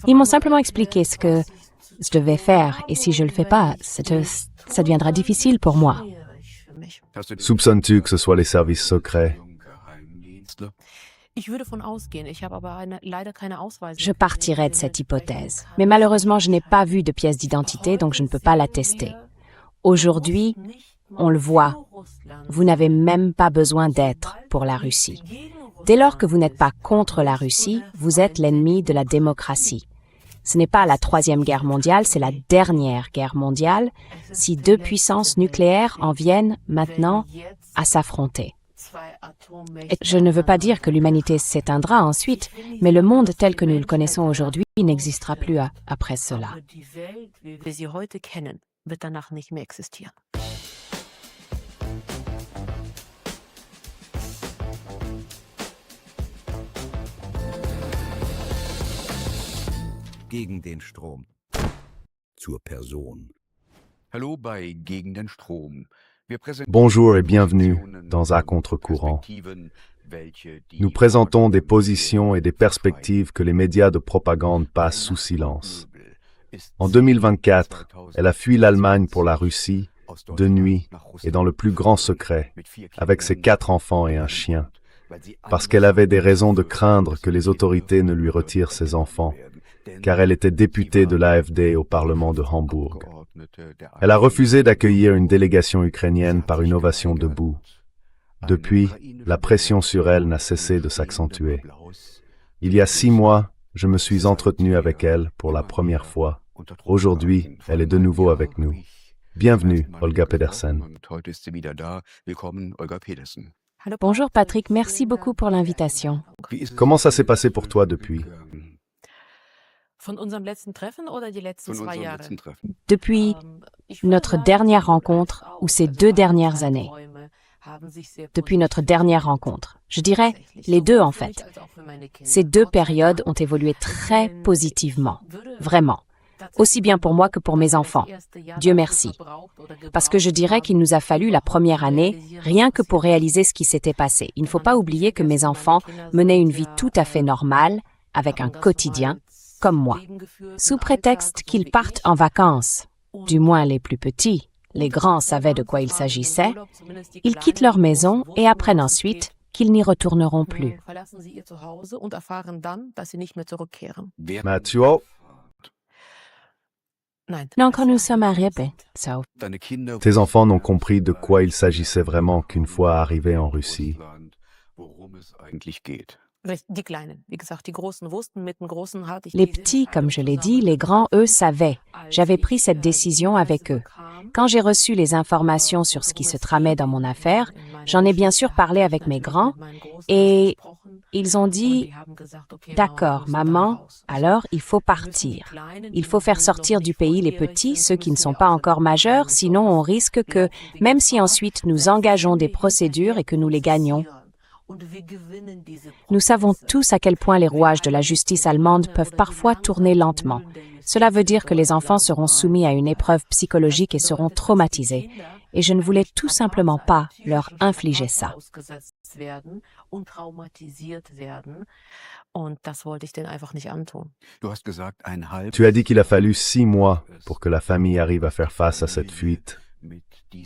Ils m'ont simplement expliqué ce que je devais faire, et si je le fais pas, ça deviendra difficile pour moi. Soupçonnes-tu que ce soit les services secrets? Je partirais de cette hypothèse, mais malheureusement, je n'ai pas vu de pièce d'identité, donc je ne peux pas l'attester. Aujourd'hui, on le voit, vous n'avez même pas besoin d'être pour la Russie. Dès lors que vous n'êtes pas contre la Russie, vous êtes l'ennemi de la démocratie. Ce n'est pas la Troisième Guerre mondiale, c'est la dernière guerre mondiale, si deux puissances nucléaires en viennent maintenant à s'affronter. Et je ne veux pas dire que l'humanité s'éteindra ensuite, mais le monde tel que nous le connaissons aujourd'hui n'existera plus après cela. Gegen den Strom. Zur Person. Hallo bei Gegen den Strom. Bonjour et bienvenue dans À contre-courant. Nous présentons des positions et des perspectives que les médias de propagande passent sous silence. En 2024, elle a fui l'Allemagne pour la Russie, de nuit et dans le plus grand secret, avec ses 4 enfants et un chien, parce qu'elle avait des raisons de craindre que les autorités ne lui retirent ses enfants, car elle était députée de l'AfD au Parlement de Hambourg. Elle a refusé d'accueillir une délégation ukrainienne par une ovation debout. Depuis, la pression sur elle n'a cessé de s'accentuer. Il y a 6 mois, je me suis entretenu avec elle pour la première fois. Aujourd'hui, elle est de nouveau avec nous. Bienvenue, Olga Pedersen. Bonjour Patrick, merci beaucoup pour l'invitation. Comment ça s'est passé pour toi depuis? Depuis notre dernière rencontre ou ces 2 dernières années? Depuis notre dernière rencontre. Je dirais les deux en fait. Ces 2 périodes ont évolué très positivement, vraiment. Aussi bien pour moi que pour mes enfants. Dieu merci. Parce que je dirais qu'il nous a fallu la première année rien que pour réaliser ce qui s'était passé. Il ne faut pas oublier que mes enfants menaient une vie tout à fait normale, avec un quotidien, comme moi, sous prétexte qu'ils partent en vacances. Du moins les plus petits, les grands savaient de quoi il s'agissait. Ils quittent leur maison et apprennent ensuite qu'ils n'y retourneront plus. Mathieu, Non, quand nous sommes arrivés, ça. tes enfants n'ont compris de quoi il s'agissait vraiment qu'une fois arrivés en Russie. Les petits, comme je l'ai dit, les grands, eux, savaient. J'avais pris cette décision avec eux. Quand j'ai reçu les informations sur ce qui se tramait dans mon affaire, j'en ai bien sûr parlé avec mes grands et ils ont dit « D'accord, maman, alors il faut partir. Il faut faire sortir du pays les petits, ceux qui ne sont pas encore majeurs, sinon on risque que, même si ensuite nous engageons des procédures et que nous les gagnons, nous savons tous à quel point les rouages de la justice allemande peuvent parfois tourner lentement. Cela veut dire que les enfants seront soumis à une épreuve psychologique et seront traumatisés. Et je ne voulais tout simplement pas leur infliger ça. Tu as dit qu'il a fallu 6 mois pour que la famille arrive à faire face à cette fuite.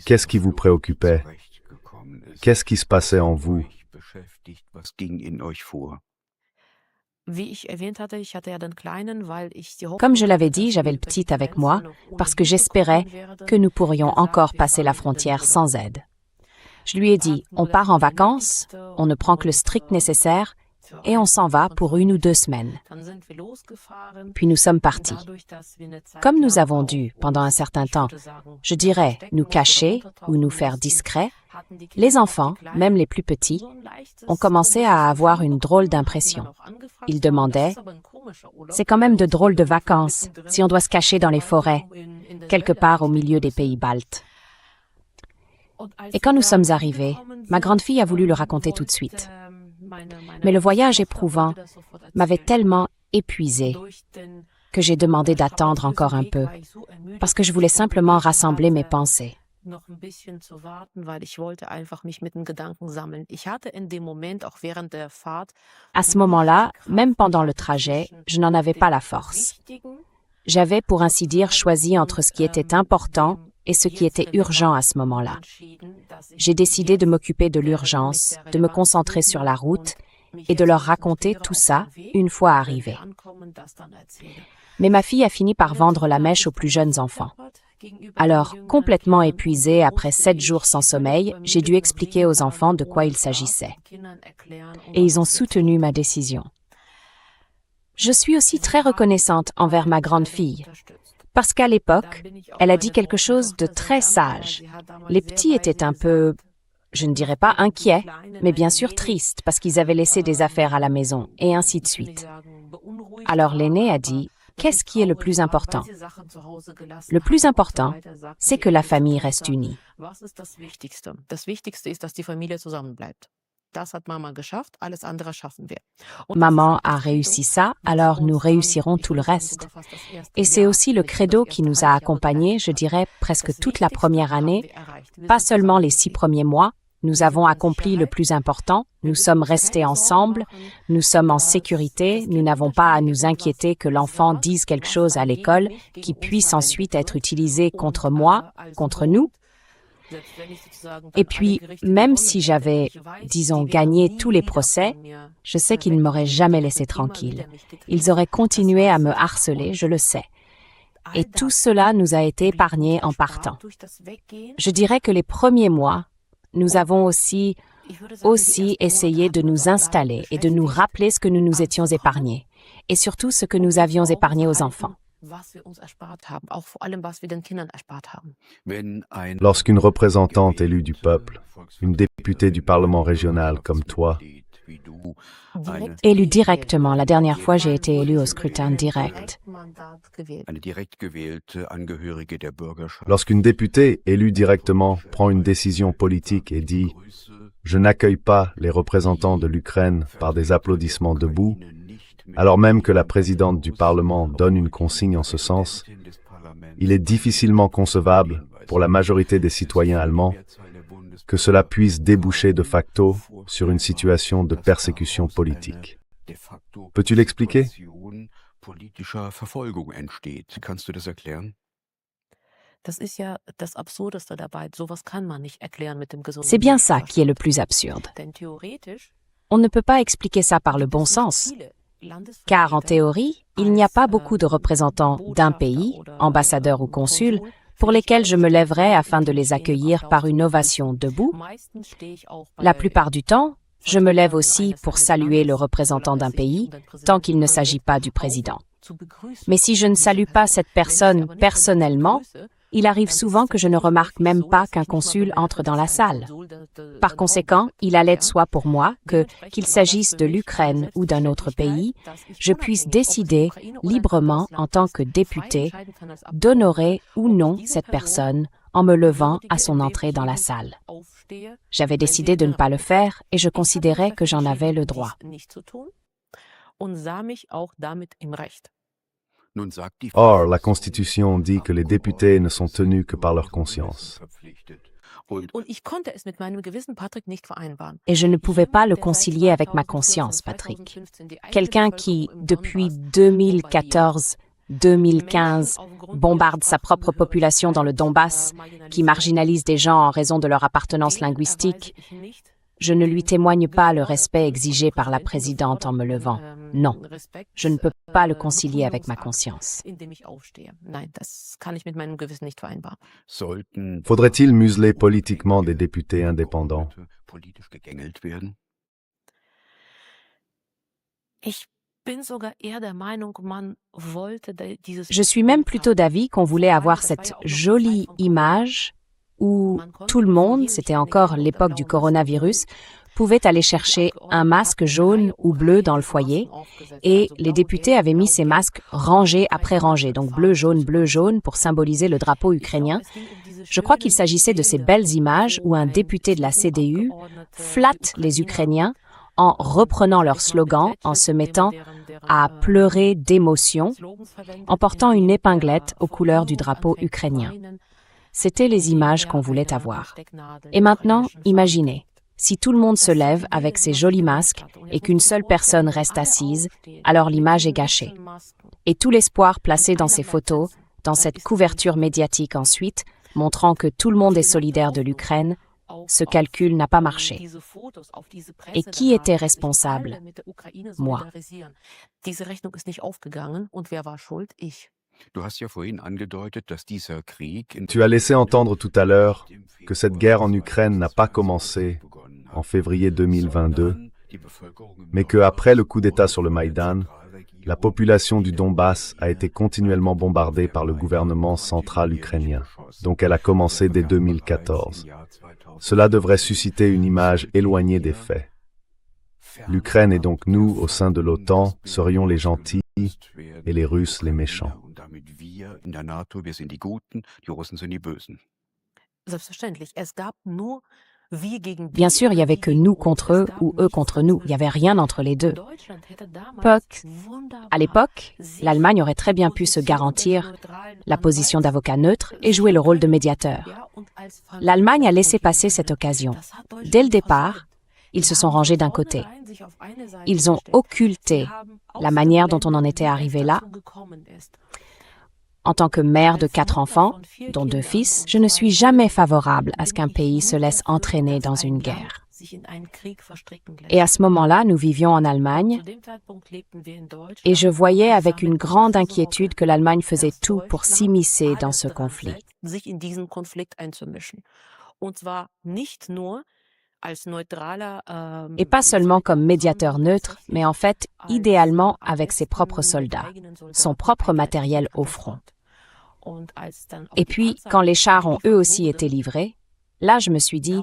Qu'est-ce qui vous préoccupait? Qu'est-ce qui se passait en vous? Comme je l'avais dit, j'avais le petit avec moi parce que j'espérais que nous pourrions encore passer la frontière sans aide. Je lui ai dit, on part en vacances, on ne prend que le strict nécessaire et on s'en va pour 1 ou 2 semaines. Puis nous sommes partis. Comme nous avons dû, pendant un certain temps, je dirais, nous cacher ou nous faire discrets, les enfants, même les plus petits, ont commencé à avoir une drôle d'impression. Ils demandaient, « C'est quand même de drôles de vacances, si on doit se cacher dans les forêts, quelque part au milieu des pays baltes. » Et quand nous sommes arrivés, ma grande fille a voulu le raconter tout de suite. Mais le voyage éprouvant m'avait tellement épuisée que j'ai demandé d'attendre encore un peu, parce que je voulais simplement rassembler mes pensées. noch ein bisschen zu warten, weil ich wollte einfach mich mit den Gedanken sammeln. Ich hatte in dem Moment auch während der Fahrt À ce moment-là, même pendant le trajet, je n'en avais pas la force. J'avais, pour ainsi dire, choisi entre ce qui était important et ce qui était urgent à ce moment-là. J'ai décidé de m'occuper de l'urgence, de me concentrer sur la route et de leur raconter tout ça une fois arrivé. Mais ma fille a fini par vendre la mèche aux plus jeunes enfants. Alors, complètement épuisée après 7 jours sans sommeil, j'ai dû expliquer aux enfants de quoi il s'agissait. Et ils ont soutenu ma décision. Je suis aussi très reconnaissante envers ma grande fille, parce qu'à l'époque, elle a dit quelque chose de très sage. Les petits étaient un peu, je ne dirais pas inquiets, mais bien sûr tristes parce qu'ils avaient laissé des affaires à la maison, et ainsi de suite. Alors l'aîné a dit: qu'est-ce qui est le plus important? Le plus important, c'est que la famille reste unie. Was ist das Wichtigste? Das Wichtigste ist, dass die Familie zusammenbleibt. Das hat Mama geschafft, alles andere schaffen wir. Maman a réussi ça, alors nous réussirons tout le reste. Et c'est aussi le credo qui nous a accompagnés, je dirais, presque toute la première année, pas seulement les 6 premiers mois. Nous avons accompli le plus important, nous sommes restés ensemble, nous sommes en sécurité, nous n'avons pas à nous inquiéter que l'enfant dise quelque chose à l'école qui puisse ensuite être utilisé contre moi, contre nous. Et puis, même si j'avais, disons, gagné tous les procès, je sais qu'ils ne m'auraient jamais laissé tranquille. Ils auraient continué à me harceler, je le sais. Et tout cela nous a été épargné en partant. Je dirais que les premiers mois, nous avons aussi essayé de nous installer et de nous rappeler ce que nous nous étions épargnés, et surtout ce que nous avions épargné aux enfants. Lorsqu'une représentante élue du peuple, une députée du Parlement régional comme toi, Élue directement, la dernière fois j'ai été élue au scrutin direct. lorsqu'une députée élue directement prend une décision politique et dit « Je n'accueille pas les représentants de l'Ukraine par des applaudissements debout », alors même que la présidente du Parlement donne une consigne en ce sens, il est difficilement concevable pour la majorité des citoyens allemands que cela puisse déboucher de facto sur une situation de persécution politique. Peux-tu l'expliquer? C'est bien ça qui est le plus absurde. On ne peut pas expliquer ça par le bon sens. Car en théorie, il n'y a pas beaucoup de représentants d'un pays, ambassadeurs ou consuls, pour lesquels je me lèverais afin de les accueillir par une ovation debout. La plupart du temps, je me lève aussi pour saluer le représentant d'un pays, tant qu'il ne s'agit pas du président. Mais si je ne salue pas cette personne personnellement, il arrive souvent que je ne remarque même pas qu'un consul entre dans la salle. Par conséquent, il allait de soi pour moi que, qu'il s'agisse de l'Ukraine ou d'un autre pays, je puisse décider librement en tant que député d'honorer ou non cette personne en me levant à son entrée dans la salle. J'avais décidé de ne pas le faire et je considérais que j'en avais le droit. Or, la Constitution dit que les députés ne sont tenus que par leur conscience. Et je ne pouvais pas le concilier avec ma conscience, Patrick. Quelqu'un qui, depuis 2014-2015, bombarde sa propre population dans le Donbass, qui marginalise des gens en raison de leur appartenance linguistique, je ne lui témoigne pas le respect exigé par la présidente en me levant. Non, je ne peux pas le concilier avec ma conscience. Faudrait-il museler politiquement des députés indépendants? Je suis même plutôt d'avis qu'on voulait avoir cette jolie image où tout le monde, c'était encore l'époque du coronavirus, pouvait aller chercher un masque jaune ou bleu dans le foyer et les députés avaient mis ces masques rangés après rangés, donc bleu, jaune pour symboliser le drapeau ukrainien. Je crois qu'il s'agissait de ces belles images où un député de la CDU flatte les Ukrainiens en reprenant leur slogan, en se mettant à pleurer d'émotion, en portant une épinglette aux couleurs du drapeau ukrainien. C'étaient les images qu'on voulait avoir. Et maintenant, imaginez, si tout le monde se lève avec ses jolis masques et qu'une seule personne reste assise, alors l'image est gâchée. Et tout l'espoir placé dans ces photos, dans cette couverture médiatique ensuite, montrant que tout le monde est solidaire de l'Ukraine, ce calcul n'a pas marché. Et qui était responsable? Moi. Du hast ja vorhin angedeutet, dass dieser Krieg in Tu as laissé entendre tout à l'heure que cette guerre en Ukraine n'a pas commencé en février 2022, mais qu'après le coup d'État sur le Maïdan, la population du Donbass a été continuellement bombardée par le gouvernement central ukrainien. Donc elle a commencé dès 2014. Cela devrait susciter une image éloignée des faits. L'Ukraine et donc nous, au sein de l'OTAN, serions les gentils et les Russes les méchants. in der NATO, wir sind die Guten, die Russen sind die Bösen. Bien sûr, il n'y avait que nous contre eux ou eux contre nous. Il n'y avait rien entre les deux. À l'époque, l'Allemagne aurait très bien pu se garantir la position d'avocat neutre et jouer le rôle de médiateur. L'Allemagne a laissé passer cette occasion. Dès le départ, ils se sont rangés d'un côté. Ils ont occulté la manière dont on en était arrivé là. En tant que mère de 4 enfants, dont 2 fils, je ne suis jamais favorable à ce qu'un pays se laisse entraîner dans une guerre. Et à ce moment-là, nous vivions en Allemagne et je voyais avec une grande inquiétude que l'Allemagne faisait tout pour s'immiscer dans ce conflit. Et pas seulement comme médiateur neutre, mais en fait, idéalement avec ses propres soldats, son propre matériel au front. Et puis, quand les chars ont eux aussi été livrés, là je me suis dit,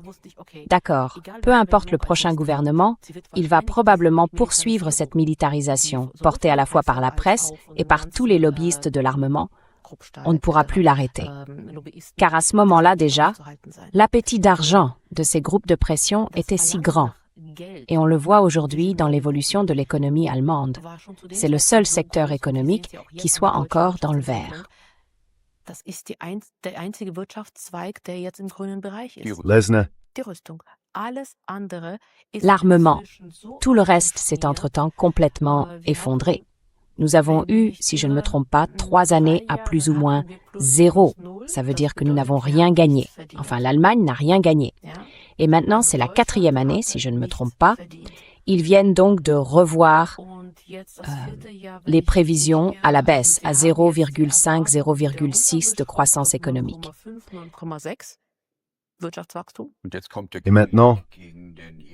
d'accord, peu importe le prochain gouvernement, il va probablement poursuivre cette militarisation, portée à la fois par la presse et par tous les lobbyistes de l'armement. On ne pourra plus l'arrêter. Car à ce moment-là déjà, l'appétit d'argent de ces groupes de pression était si grand. Et on le voit aujourd'hui dans l'évolution de l'économie allemande. C'est le seul secteur économique qui soit encore dans le vert. Lesne, L'armement. Tout le reste s'est entre-temps complètement effondré. Nous avons eu, si je ne me trompe pas, 3 années à plus ou moins 0. Ça veut dire que nous n'avons rien gagné. Enfin, l'Allemagne n'a rien gagné. Et maintenant, c'est la 4e année, si je ne me trompe pas. Ils viennent donc de revoir les prévisions à la baisse, à 0,5-0,6 de croissance économique. et maintenant,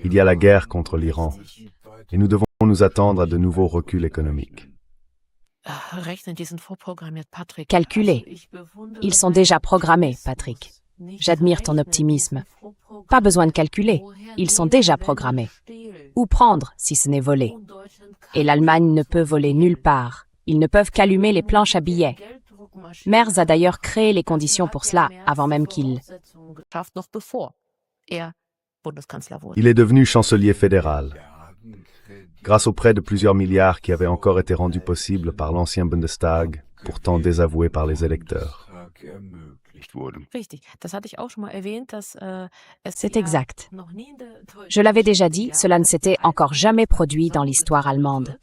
il y a la guerre contre l'Iran, et nous devons nous attendre à de nouveaux reculs économiques. Calculez. Ils sont déjà programmés, Patrick. J'admire ton optimisme. Pas besoin de calculer. Ils sont déjà programmés. Où prendre si ce n'est voler? Et l'Allemagne ne peut voler nulle part. Ils ne peuvent qu'allumer les planches à billets. Merz a d'ailleurs créé les conditions pour cela, avant même qu'il... Il est devenu chancelier fédéral, grâce aux prêts de plusieurs milliards qui avaient encore été rendus possibles par l'ancien Bundestag, pourtant désavoué par les électeurs. C'est exact. Je l'avais déjà dit, cela ne s'était encore jamais produit dans l'histoire allemande.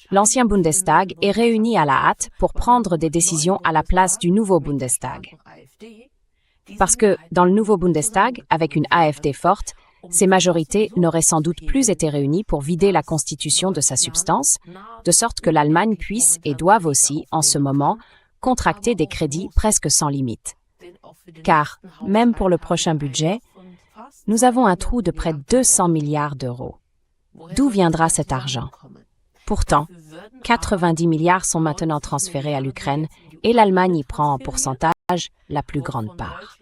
L'ancien Bundestag est réuni à la hâte pour prendre des décisions à la place du nouveau Bundestag. Parce que dans le nouveau Bundestag, avec une AfD forte, ces majorités n'auraient sans doute plus été réunies pour vider la Constitution de sa substance, de sorte que l'Allemagne puisse et doive aussi, en ce moment, contracter des crédits presque sans limite. Car, même pour le prochain budget, nous avons un trou de près de 200 milliards d'euros. D'où viendra cet argent? Pourtant, 90 milliards sont maintenant transférés à l'Ukraine et l'Allemagne y prend en pourcentage la plus grande part.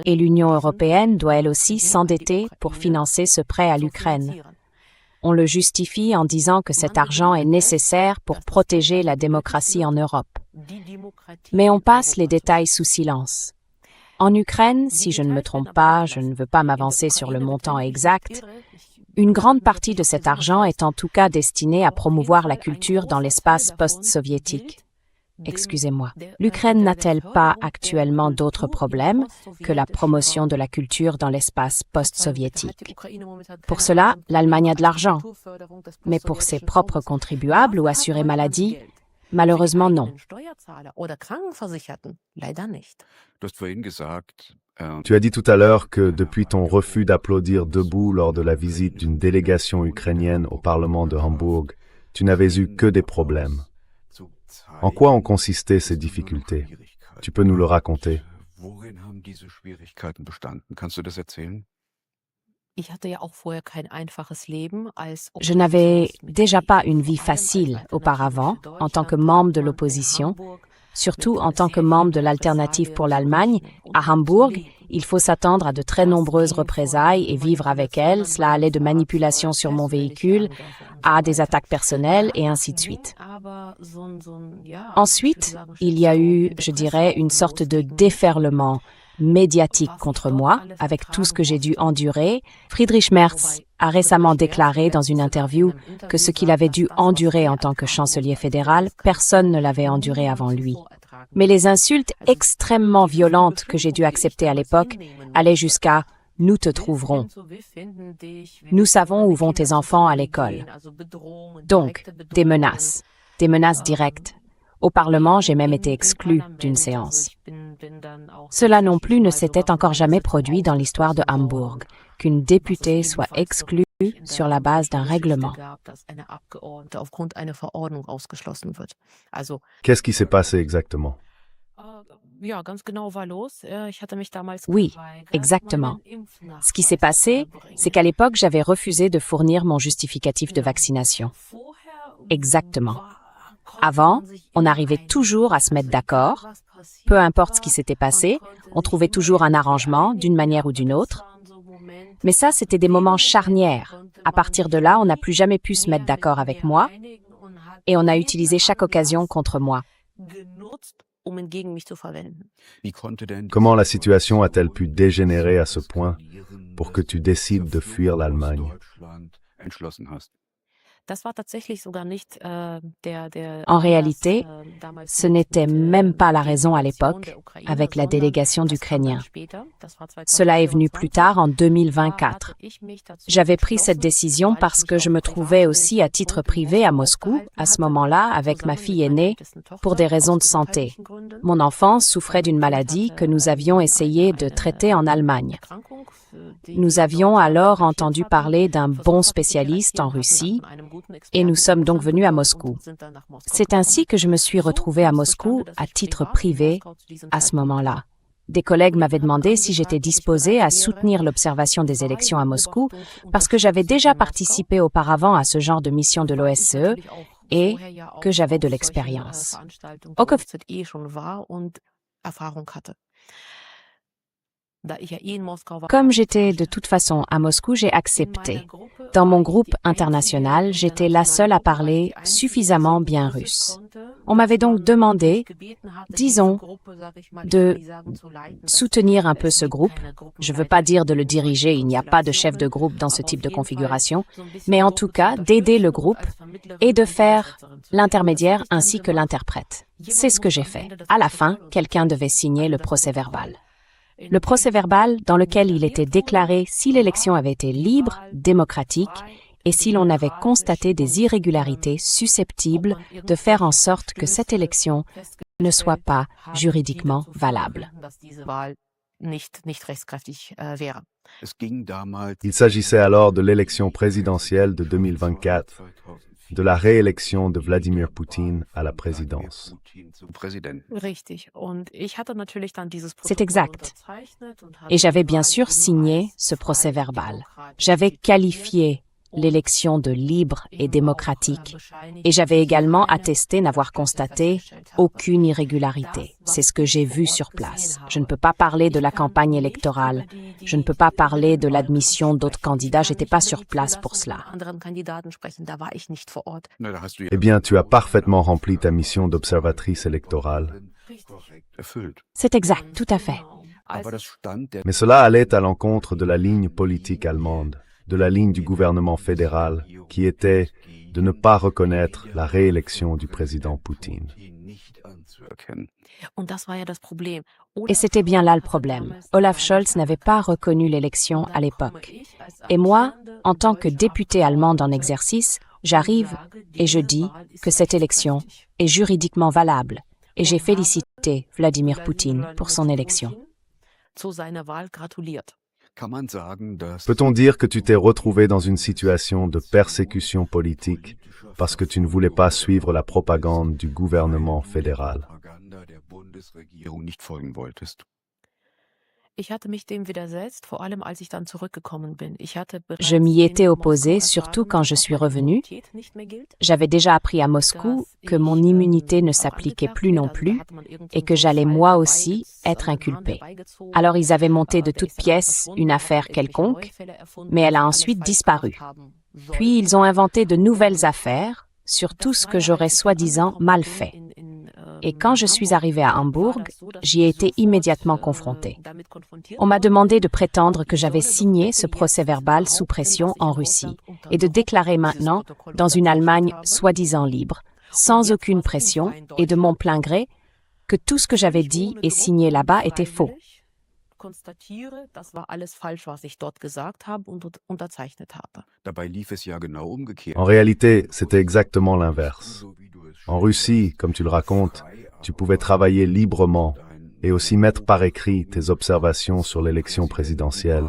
Et l'Union européenne doit elle aussi s'endetter pour financer ce prêt à l'Ukraine. On le justifie en disant que cet argent est nécessaire pour protéger la démocratie en Europe. Mais on passe les détails sous silence. En Ukraine, si je ne me trompe pas, je ne veux pas m'avancer sur le montant exact, une grande partie de cet argent est en tout cas destinée à promouvoir la culture dans l'espace post-soviétique. Excusez-moi, l'Ukraine n'a-t-elle pas actuellement d'autres problèmes que la promotion de la culture dans l'espace post-soviétique? Pour cela, l'Allemagne a de l'argent, mais pour ses propres contribuables ou assurés maladie, malheureusement non. Du hast vorhin gesagt, Tu as dit tout à l'heure que depuis ton refus d'applaudir debout lors de la visite d'une délégation ukrainienne au Parlement de Hambourg, tu n'avais eu que des problèmes. En quoi ont consisté ces difficultés? Tu peux nous le raconter? Worin haben diese Schwierigkeiten bestanden? Kannst du das erzählen? Je n'avais déjà pas une vie facile auparavant en tant que membre de l'opposition, surtout en tant que membre de l'Alternative pour l'Allemagne. À Hambourg, il faut s'attendre à de très nombreuses représailles et vivre avec elles. Cela allait de manipulations sur mon véhicule à des attaques personnelles et ainsi de suite. Ensuite, il y a eu, je dirais, une sorte de déferlement médiatique contre moi, avec tout ce que j'ai dû endurer. Friedrich Merz a récemment déclaré dans une interview que ce qu'il avait dû endurer en tant que chancelier fédéral, personne ne l'avait enduré avant lui. Mais les insultes extrêmement violentes que j'ai dû accepter à l'époque allaient jusqu'à « nous te trouverons ». Nous savons où vont tes enfants à l'école. Donc, des menaces directes. Au Parlement, j'ai même été exclu d'une séance. Cela non plus ne s'était encore jamais produit dans l'histoire de Hambourg, qu'une députée soit exclue sur la base d'un règlement. Qu'est-ce qui s'est passé exactement? Oui, exactement. Ce qui s'est passé, c'est qu'à l'époque, j'avais refusé de fournir mon justificatif de vaccination. Exactement. Avant, on arrivait toujours à se mettre d'accord. Peu importe ce qui s'était passé, on trouvait toujours un arrangement d'une manière ou d'une autre. Mais ça, c'était des moments charnières. À partir de là, on n'a plus jamais pu se mettre d'accord avec moi et on a utilisé chaque occasion contre moi. Comment la situation a-t-elle pu dégénérer à ce point pour que tu décides de fuir l'Allemagne? En réalité, ce n'était même pas la raison à l'époque avec la délégation d'Ukrainiens. Cela est venu plus tard en 2024. J'avais pris cette décision parce que je me trouvais aussi à titre privé à Moscou, à ce moment-là, avec ma fille aînée, pour des raisons de santé. Mon enfant souffrait d'une maladie que nous avions essayé de traiter en Allemagne. Nous avions alors entendu parler d'un bon spécialiste en Russie et nous sommes donc venus à Moscou. C'est ainsi que je me suis retrouvée à Moscou à titre privé à ce moment-là. Des collègues m'avaient demandé si j'étais disposée à soutenir l'observation des élections à Moscou parce que j'avais déjà participé auparavant à ce genre de mission de l'OSCE et que j'avais de l'expérience. Comme j'étais de toute façon à Moscou, j'ai accepté. Dans mon groupe international, j'étais la seule à parler suffisamment bien russe. On m'avait donc demandé, disons, de soutenir un peu ce groupe. Je ne veux pas dire de le diriger, il n'y a pas de chef de groupe dans ce type de configuration, mais en tout cas d'aider le groupe et de faire l'intermédiaire ainsi que l'interprète. C'est ce que j'ai fait. À la fin, quelqu'un devait signer le procès-verbal. Le procès-verbal dans lequel il était déclaré si l'élection avait été libre, démocratique, et si l'on avait constaté des irrégularités susceptibles de faire en sorte que cette élection ne soit pas juridiquement valable. Il s'agissait alors de l'élection présidentielle de 2024, de la réélection de Vladimir Poutine à la présidence. C'est exact. Et j'avais bien sûr signé ce procès-verbal. J'avais qualifié l'élection de libre et démocratique et j'avais également attesté n'avoir constaté aucune irrégularité. C'est ce que j'ai vu sur place. Je ne peux pas parler de la campagne électorale. Je ne peux pas parler de l'admission d'autres candidats. J'étais pas sur place pour cela. Eh bien, tu as parfaitement rempli ta mission d'observatrice électorale. C'est exact, tout à fait. Mais cela allait à l'encontre de la ligne politique allemande, de la ligne du gouvernement fédéral, qui était de ne pas reconnaître la réélection du président Poutine. Et c'était bien là le problème. Olaf Scholz n'avait pas reconnu l'élection à l'époque. Et moi, en tant que députée allemande en exercice, j'arrive et je dis que cette élection est juridiquement valable. Et j'ai félicité Vladimir Poutine pour son élection. Peut-on dire que tu t'es retrouvé dans une situation de persécution politique parce que tu ne voulais pas suivre la propagande du gouvernement fédéral? Je m'y étais opposée, surtout quand je suis revenue. J'avais déjà appris à Moscou que mon immunité ne s'appliquait plus non plus et que j'allais moi aussi être inculpée. Alors ils avaient monté de toutes pièces une affaire quelconque, mais elle a ensuite disparu. Puis ils ont inventé de nouvelles affaires sur tout ce que j'aurais soi-disant mal fait. Et quand je suis arrivée à Hambourg, j'y ai été immédiatement confrontée. On m'a demandé de prétendre que j'avais signé ce procès-verbal sous pression en Russie et de déclarer maintenant, dans une Allemagne soi-disant libre, sans aucune pression et de mon plein gré, que tout ce que j'avais dit et signé là-bas était faux. En réalité, c'était exactement l'inverse. En Russie, comme tu le racontes, tu pouvais travailler librement et aussi mettre par écrit tes observations sur l'élection présidentielle,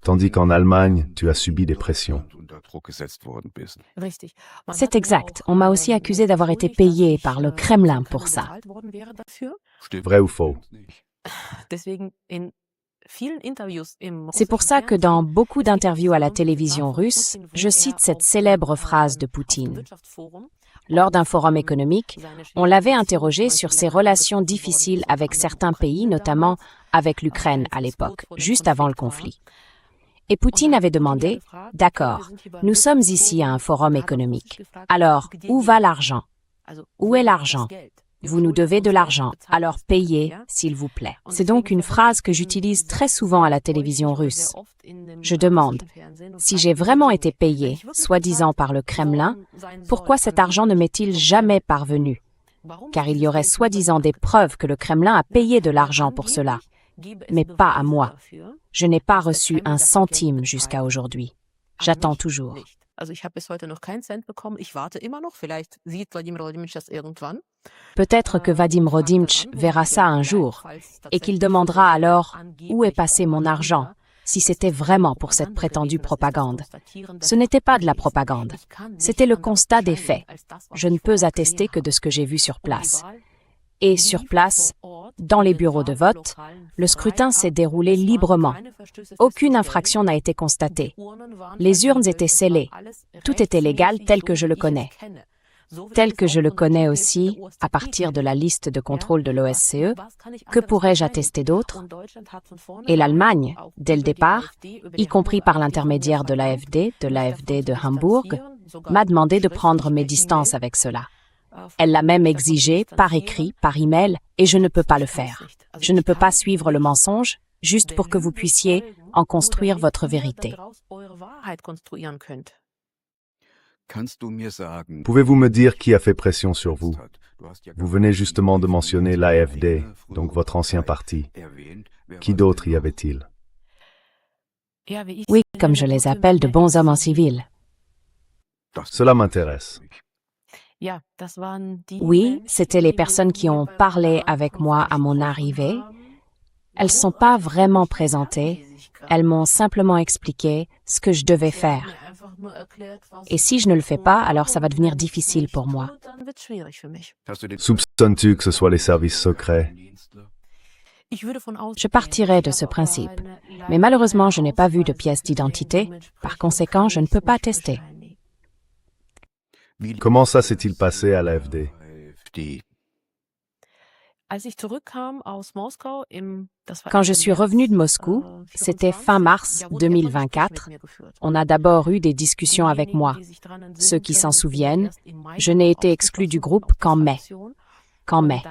tandis qu'en Allemagne, tu as subi des pressions. C'est exact. On m'a aussi accusé d'avoir été payée par le Kremlin pour ça. Vrai ou faux? C'est pour ça que dans beaucoup d'interviews à la télévision russe, je cite cette célèbre phrase de Poutine. Lors d'un forum économique, on l'avait interrogé sur ses relations difficiles avec certains pays, notamment avec l'Ukraine à l'époque, juste avant le conflit. Et Poutine avait demandé, « D'accord, nous sommes ici à un forum économique. Alors, où va l'argent? Où est l'argent? Vous nous devez de l'argent, alors payez, s'il vous plaît. » C'est donc une phrase que j'utilise très souvent à la télévision russe. Je demande, si j'ai vraiment été payé, soi-disant par le Kremlin, pourquoi cet argent ne m'est-il jamais parvenu? Car il y aurait soi-disant des preuves que le Kremlin a payé de l'argent pour cela, mais pas à moi. Je n'ai pas reçu un centime jusqu'à aujourd'hui. J'attends toujours. Peut-être que Vadim Rodimtch verra ça un jour et qu'il demandera alors où est passé mon argent, si c'était vraiment pour cette prétendue propagande. Ce n'était pas de la propagande, c'était le constat des faits. Je ne peux attester que de ce que j'ai vu sur place. Et sur place, dans les bureaux de vote, le scrutin s'est déroulé librement. Aucune infraction n'a été constatée. Les urnes étaient scellées. Tout était légal tel que je le connais. Tel que je le connais aussi, à partir de la liste de contrôle de l'OSCE, que pourrais-je attester d'autre? Et l'Allemagne, dès le départ, y compris par l'intermédiaire de l'AfD de Hambourg, m'a demandé de prendre mes distances avec cela. Elle l'a même exigé par écrit, par email, et je ne peux pas le faire. Je ne peux pas suivre le mensonge, juste pour que vous puissiez en construire votre vérité. Pouvez-vous me dire qui a fait pression sur vous? Vous venez justement de mentionner l'AfD, donc votre ancien parti. Qui d'autre y avait-il? Oui, comme je les appelle, de bons hommes en civil. Cela m'intéresse. Oui, c'était les personnes qui ont parlé avec moi à mon arrivée. Elles ne sont pas vraiment présentées. Elles m'ont simplement expliqué ce que je devais faire. Et si je ne le fais pas, alors ça va devenir difficile pour moi. Soupçonnes-tu que ce soit les services secrets? Je partirai de ce principe. Mais malheureusement, je n'ai pas vu de pièce d'identité. Par conséquent, je ne peux pas tester. Comment ça s'est-il passé à l'AfD? Quand je suis revenue de Moscou, c'était fin mars 2024, on a d'abord eu des discussions avec moi. Ceux qui s'en souviennent, je n'ai été exclue du groupe qu'en mai. qu'en mai.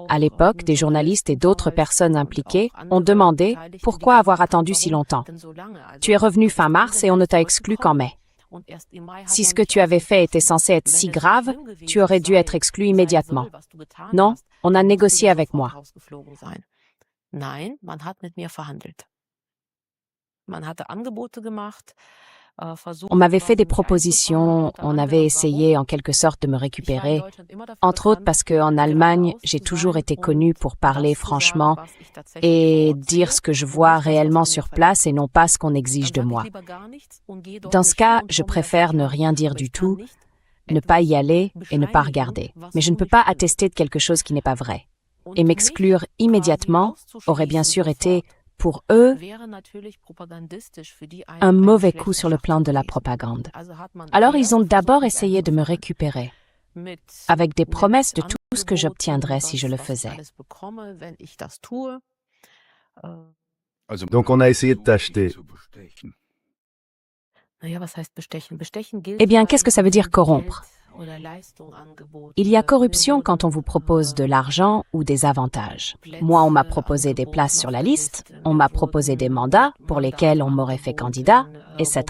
À l'époque, des journalistes et d'autres personnes impliquées ont demandé pourquoi avoir attendu si longtemps. Tu es revenu fin mars et on ne t'a exclu qu'en mai. Si ce que tu avais fait était censé être si grave, tu aurais dû être exclu immédiatement. Non, on a négocié avec moi. Nein, man hat mit mir verhandelt. Man hatte Angebote gemacht, On m'avait fait des propositions, on avait essayé en quelque sorte de me récupérer, entre autres parce qu'en Allemagne, j'ai toujours été connue pour parler franchement et dire ce que je vois réellement sur place et non pas ce qu'on exige de moi. Dans ce cas, je préfère ne rien dire du tout, ne pas y aller et ne pas regarder. Mais je ne peux pas attester de quelque chose qui n'est pas vrai. Et m'exclure immédiatement aurait bien sûr été, pour eux, un mauvais coup sur le plan de la propagande. Alors ils ont d'abord essayé de me récupérer, avec des promesses de tout ce que j'obtiendrais si je le faisais. Donc on a essayé de t'acheter. Eh bien, qu'est-ce que ça veut dire corrompre? Il y a corruption quand on vous propose de l'argent ou des avantages. Moi, on m'a proposé des places sur la liste, on m'a proposé des mandats pour lesquels on m'aurait fait candidat, etc.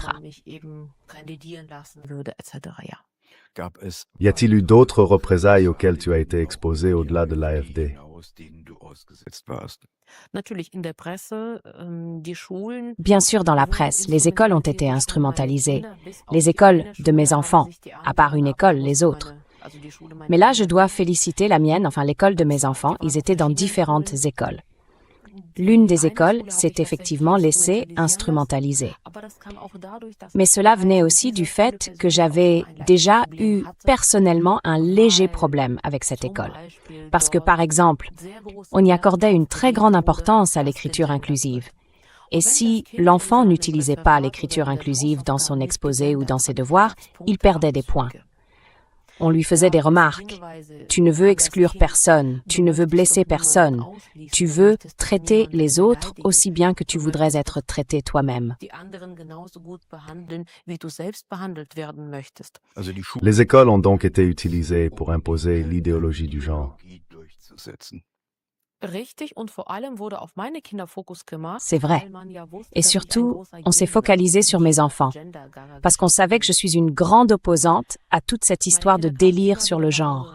Y a-t-il eu d'autres représailles auxquelles tu as été exposé au-delà de l'AfD? Bien sûr, dans la presse, les écoles ont été instrumentalisées. Les écoles de mes enfants, à part une école, les autres. Mais là, je dois féliciter la mienne, enfin l'école de mes enfants, ils étaient dans différentes écoles. L'une des écoles s'est effectivement laissée instrumentaliser. Mais cela venait aussi du fait que j'avais déjà eu personnellement un léger problème avec cette école. Parce que, par exemple, on y accordait une très grande importance à l'écriture inclusive. Et si l'enfant n'utilisait pas l'écriture inclusive dans son exposé ou dans ses devoirs, il perdait des points. On lui faisait des remarques. Tu ne veux exclure personne, tu ne veux blesser personne, tu veux traiter les autres aussi bien que tu voudrais être traité toi-même. Les écoles ont donc été utilisées pour imposer l'idéologie du genre. C'est vrai. Et surtout, on s'est focalisé sur mes enfants, parce qu'on savait que je suis une grande opposante à toute cette histoire de délire sur le genre.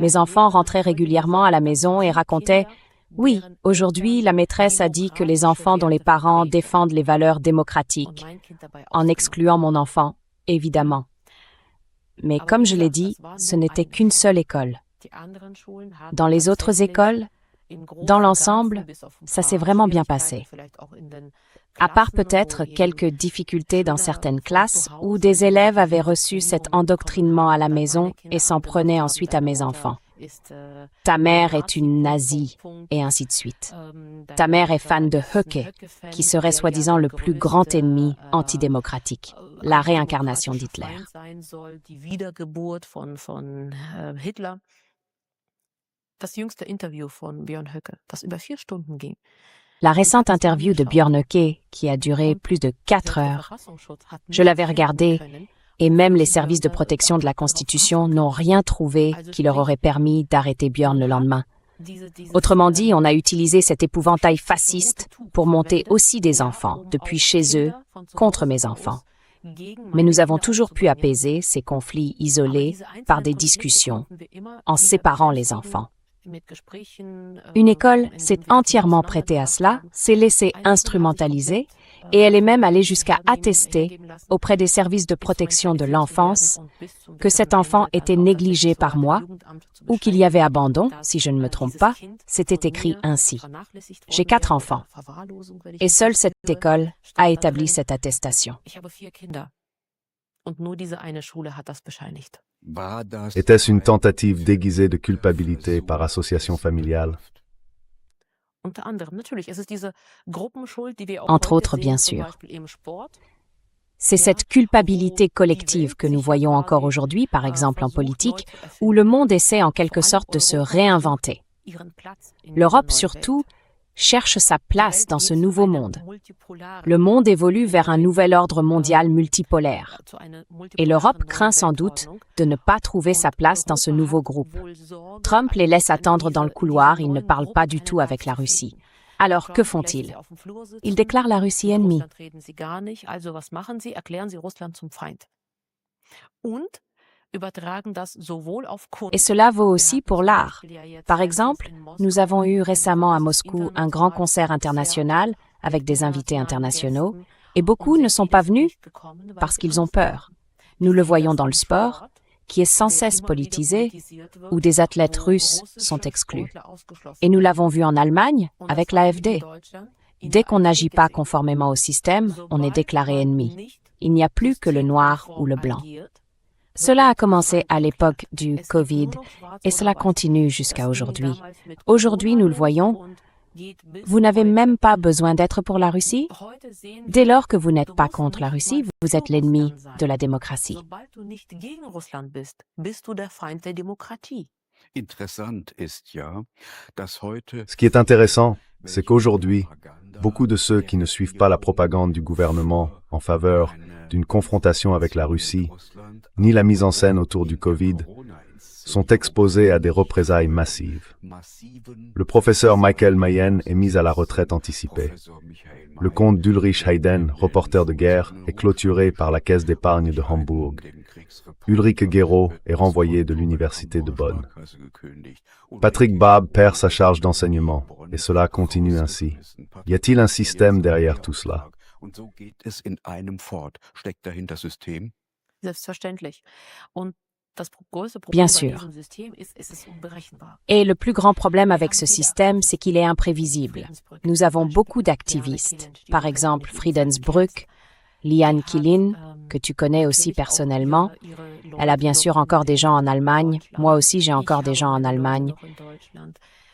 Mes enfants rentraient régulièrement à la maison et racontaient « Oui, aujourd'hui, la maîtresse a dit que les enfants dont les parents défendent les valeurs démocratiques, en excluant mon enfant, évidemment. » Mais comme je l'ai dit, ce n'était qu'une seule école. Dans les autres écoles, dans l'ensemble, ça s'est vraiment bien passé. À part peut-être quelques difficultés dans certaines classes où des élèves avaient reçu cet endoctrinement à la maison et s'en prenaient ensuite à mes enfants. Ta mère est une nazie, et ainsi de suite. Ta mère est fan de Höcke, qui serait soi-disant le plus grand ennemi antidémocratique, la réincarnation d'Hitler. La récente interview de Björn Höcke, qui a duré plus de 4 heures, je l'avais regardée, et même les services de protection de la Constitution n'ont rien trouvé qui leur aurait permis d'arrêter Björn le lendemain. Autrement dit, on a utilisé cet épouvantail fasciste pour monter aussi des enfants, depuis chez eux, contre mes enfants. Mais nous avons toujours pu apaiser ces conflits isolés par des discussions, en séparant les enfants. Une école s'est entièrement prêtée à cela, s'est laissée instrumentaliser, et elle est même allée jusqu'à attester auprès des services de protection de l'enfance que cet enfant était négligé par moi ou qu'il y avait abandon, si je ne me trompe pas, c'était écrit ainsi. J'ai 4 enfants, et seule cette école a établi cette attestation. Était-ce une tentative déguisée de culpabilité par association familiale? Entre autres, bien sûr. C'est cette culpabilité collective que nous voyons encore aujourd'hui, par exemple en politique, où le monde essaie en quelque sorte de se réinventer. L'Europe surtout cherche sa place dans ce nouveau monde. Le monde évolue vers un nouvel ordre mondial multipolaire. Et l'Europe craint sans doute de ne pas trouver sa place dans ce nouveau groupe. Trump les laisse attendre dans le couloir, il ne parle pas du tout avec la Russie. Alors, que font-ils? Ils déclarent la Russie ennemie. Et cela vaut aussi pour l'art. Par exemple, nous avons eu récemment à Moscou un grand concert international avec des invités internationaux, et beaucoup ne sont pas venus parce qu'ils ont peur. Nous le voyons dans le sport, qui est sans cesse politisé, où des athlètes russes sont exclus. Et nous l'avons vu en Allemagne avec l'AfD. Dès qu'on n'agit pas conformément au système, on est déclaré ennemi. Il n'y a plus que le noir ou le blanc. Cela a commencé à l'époque du Covid et cela continue jusqu'à aujourd'hui. Aujourd'hui, nous le voyons, vous n'avez même pas besoin d'être pour la Russie. Dès lors que vous n'êtes pas contre la Russie, vous êtes l'ennemi de la démocratie. Ce qui est intéressant, c'est qu'aujourd'hui, beaucoup de ceux qui ne suivent pas la propagande du gouvernement en faveur d'une confrontation avec la Russie, ni la mise en scène autour du Covid, sont exposés à des représailles massives. Le professeur Michael Mayen est mis à la retraite anticipée. Le comte d'Ulrich Hayden, reporter de guerre, est clôturé par la caisse d'épargne de Hambourg. Ulrike Guérot est renvoyé de l'université de Bonn. Patrick Baab perd sa charge d'enseignement, et cela continue ainsi. Y a-t-il un système derrière tout cela? Bien sûr. Et le plus grand problème avec ce système, c'est qu'il est imprévisible. Nous avons beaucoup d'activistes, par exemple Friedensbrück, Liane Killin, que tu connais aussi personnellement. Elle a bien sûr encore des gens en Allemagne. Moi aussi, j'ai encore des gens en Allemagne.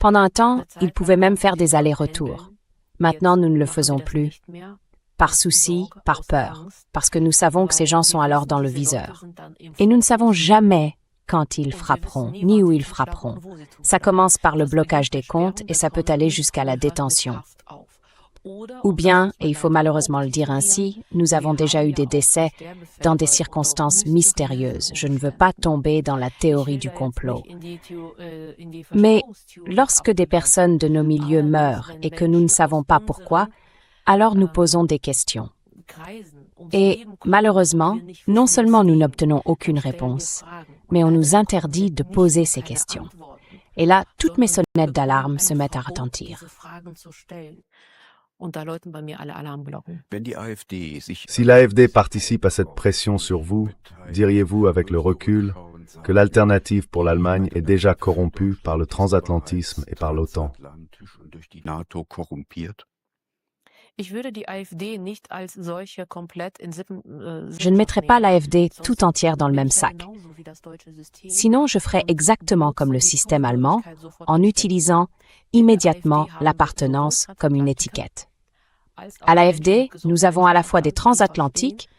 Pendant un temps, ils pouvaient même faire des allers-retours. Maintenant, nous ne le faisons plus. Par souci, par peur, parce que nous savons que ces gens sont alors dans le viseur. Et nous ne savons jamais quand ils frapperont, ni où ils frapperont. Ça commence par le blocage des comptes et ça peut aller jusqu'à la détention. Ou bien, et il faut malheureusement le dire ainsi, nous avons déjà eu des décès dans des circonstances mystérieuses. Je ne veux pas tomber dans la théorie du complot. Mais lorsque des personnes de nos milieux meurent et que nous ne savons pas pourquoi, alors nous posons des questions. Et malheureusement, non seulement nous n'obtenons aucune réponse, mais on nous interdit de poser ces questions. Et là, toutes mes sonnettes d'alarme se mettent à retentir. Si l'AfD participe à cette pression sur vous, diriez-vous avec le recul que l'alternative pour l'Allemagne est déjà corrompue par le transatlantisme et par l'OTAN? Je ne mettrai pas l'AfD tout entière dans le même sac. Sinon, je ferai exactement comme le système allemand, en utilisant immédiatement l'appartenance comme une étiquette. À l'AfD, nous avons à la fois des transatlantiques